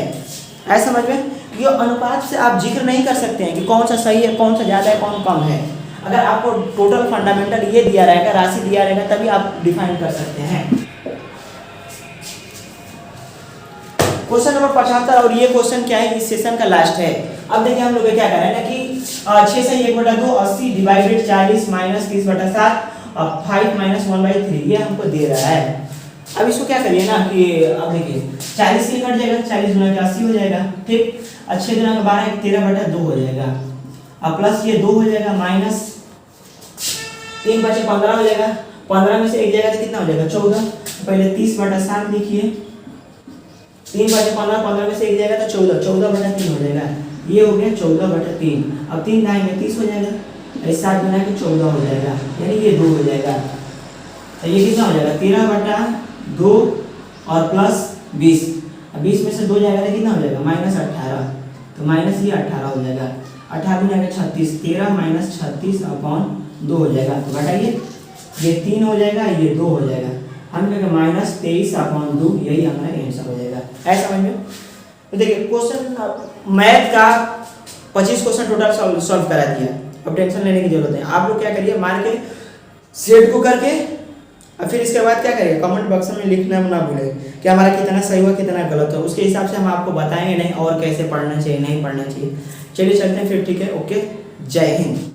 ऐसा समझ में, ये अनुपात से आप जिक्र नहीं कर सकते हैं कि कौन सा सही है, कौन सा ज़्यादा है, कौन कम है। अगर आपको टोटल फंडामेंटल ये दिया रहेगा, राशि दिया रहेगा, तभी आप डिफाइन कर सकते हैं। क्वेश्चन नंबर 75 और ये क्वेश्चन क्या है, इस सेशन का लास्ट है। अब देखिए हम लोग क्या कर रहे हैं ना कि 6 से 1/2 80 डिवाइडेड 40 माइनस 30/7 और 5 माइनस 1/3 ये हमको दे रहा है। अब इसको क्या करिए ना कि अब देखिए 40 से कट जाएगा, 40 गुना के 80 हो जाएगा, ठीक। 6 गुना के 12 13/2 हो जाएगा, अब प्लस ये 2 हो जाएगा, माइनस 3 बचे 15 हो जाएगा, 15 में से एक जाएगा तो कितना हो जाएगा 14। पहले 30/7 लिखिए, 3 बचे 15, 15 में से एक जाएगा तो 14, 14/3 हो जाएगा, ये हो गया 14/3। अब 3 दाएं में 30 हो जाएगा, 7 गुना के 14 हो जाएगा, यानी ये 2 हो जाएगा। तो ये कितना हो जाएगा 13/2 और प्लस 20, अब 20 में से 2 जाएगा तो कितना हो जाएगा -18, तो माइनस ये 18 हो जाएगा, 18 गुना के 36, 13 माइनस 36/2 हो जाएगा। तो घटाइए, ये 3 हो जाएगा, ये 2 हो जाएगा, हम कहेंगे -23/2, यही हमारा आंसर हो जाएगा। ऐसा समझ में। तो देखिए क्वेश्चन मैथ का 25 क्वेश्चन टोटल सॉल्व करा दिया, अब टेंशन लेने की जरूरत है। आप लोग क्या करिए, मार के सेट को करके और फिर इसके बाद क्या करिए, कमेंट बॉक्स में लिखना ना भूलें कि हमारा कितना सही हुआ, कितना गलत हुआ। उसके हिसाब से हम आपको बताएंगे नहीं और कैसे पढ़ना चाहिए, नहीं पढ़ना चाहिए। चलिए चलते हैं फिर, ठीक है, ओके, जय हिंद।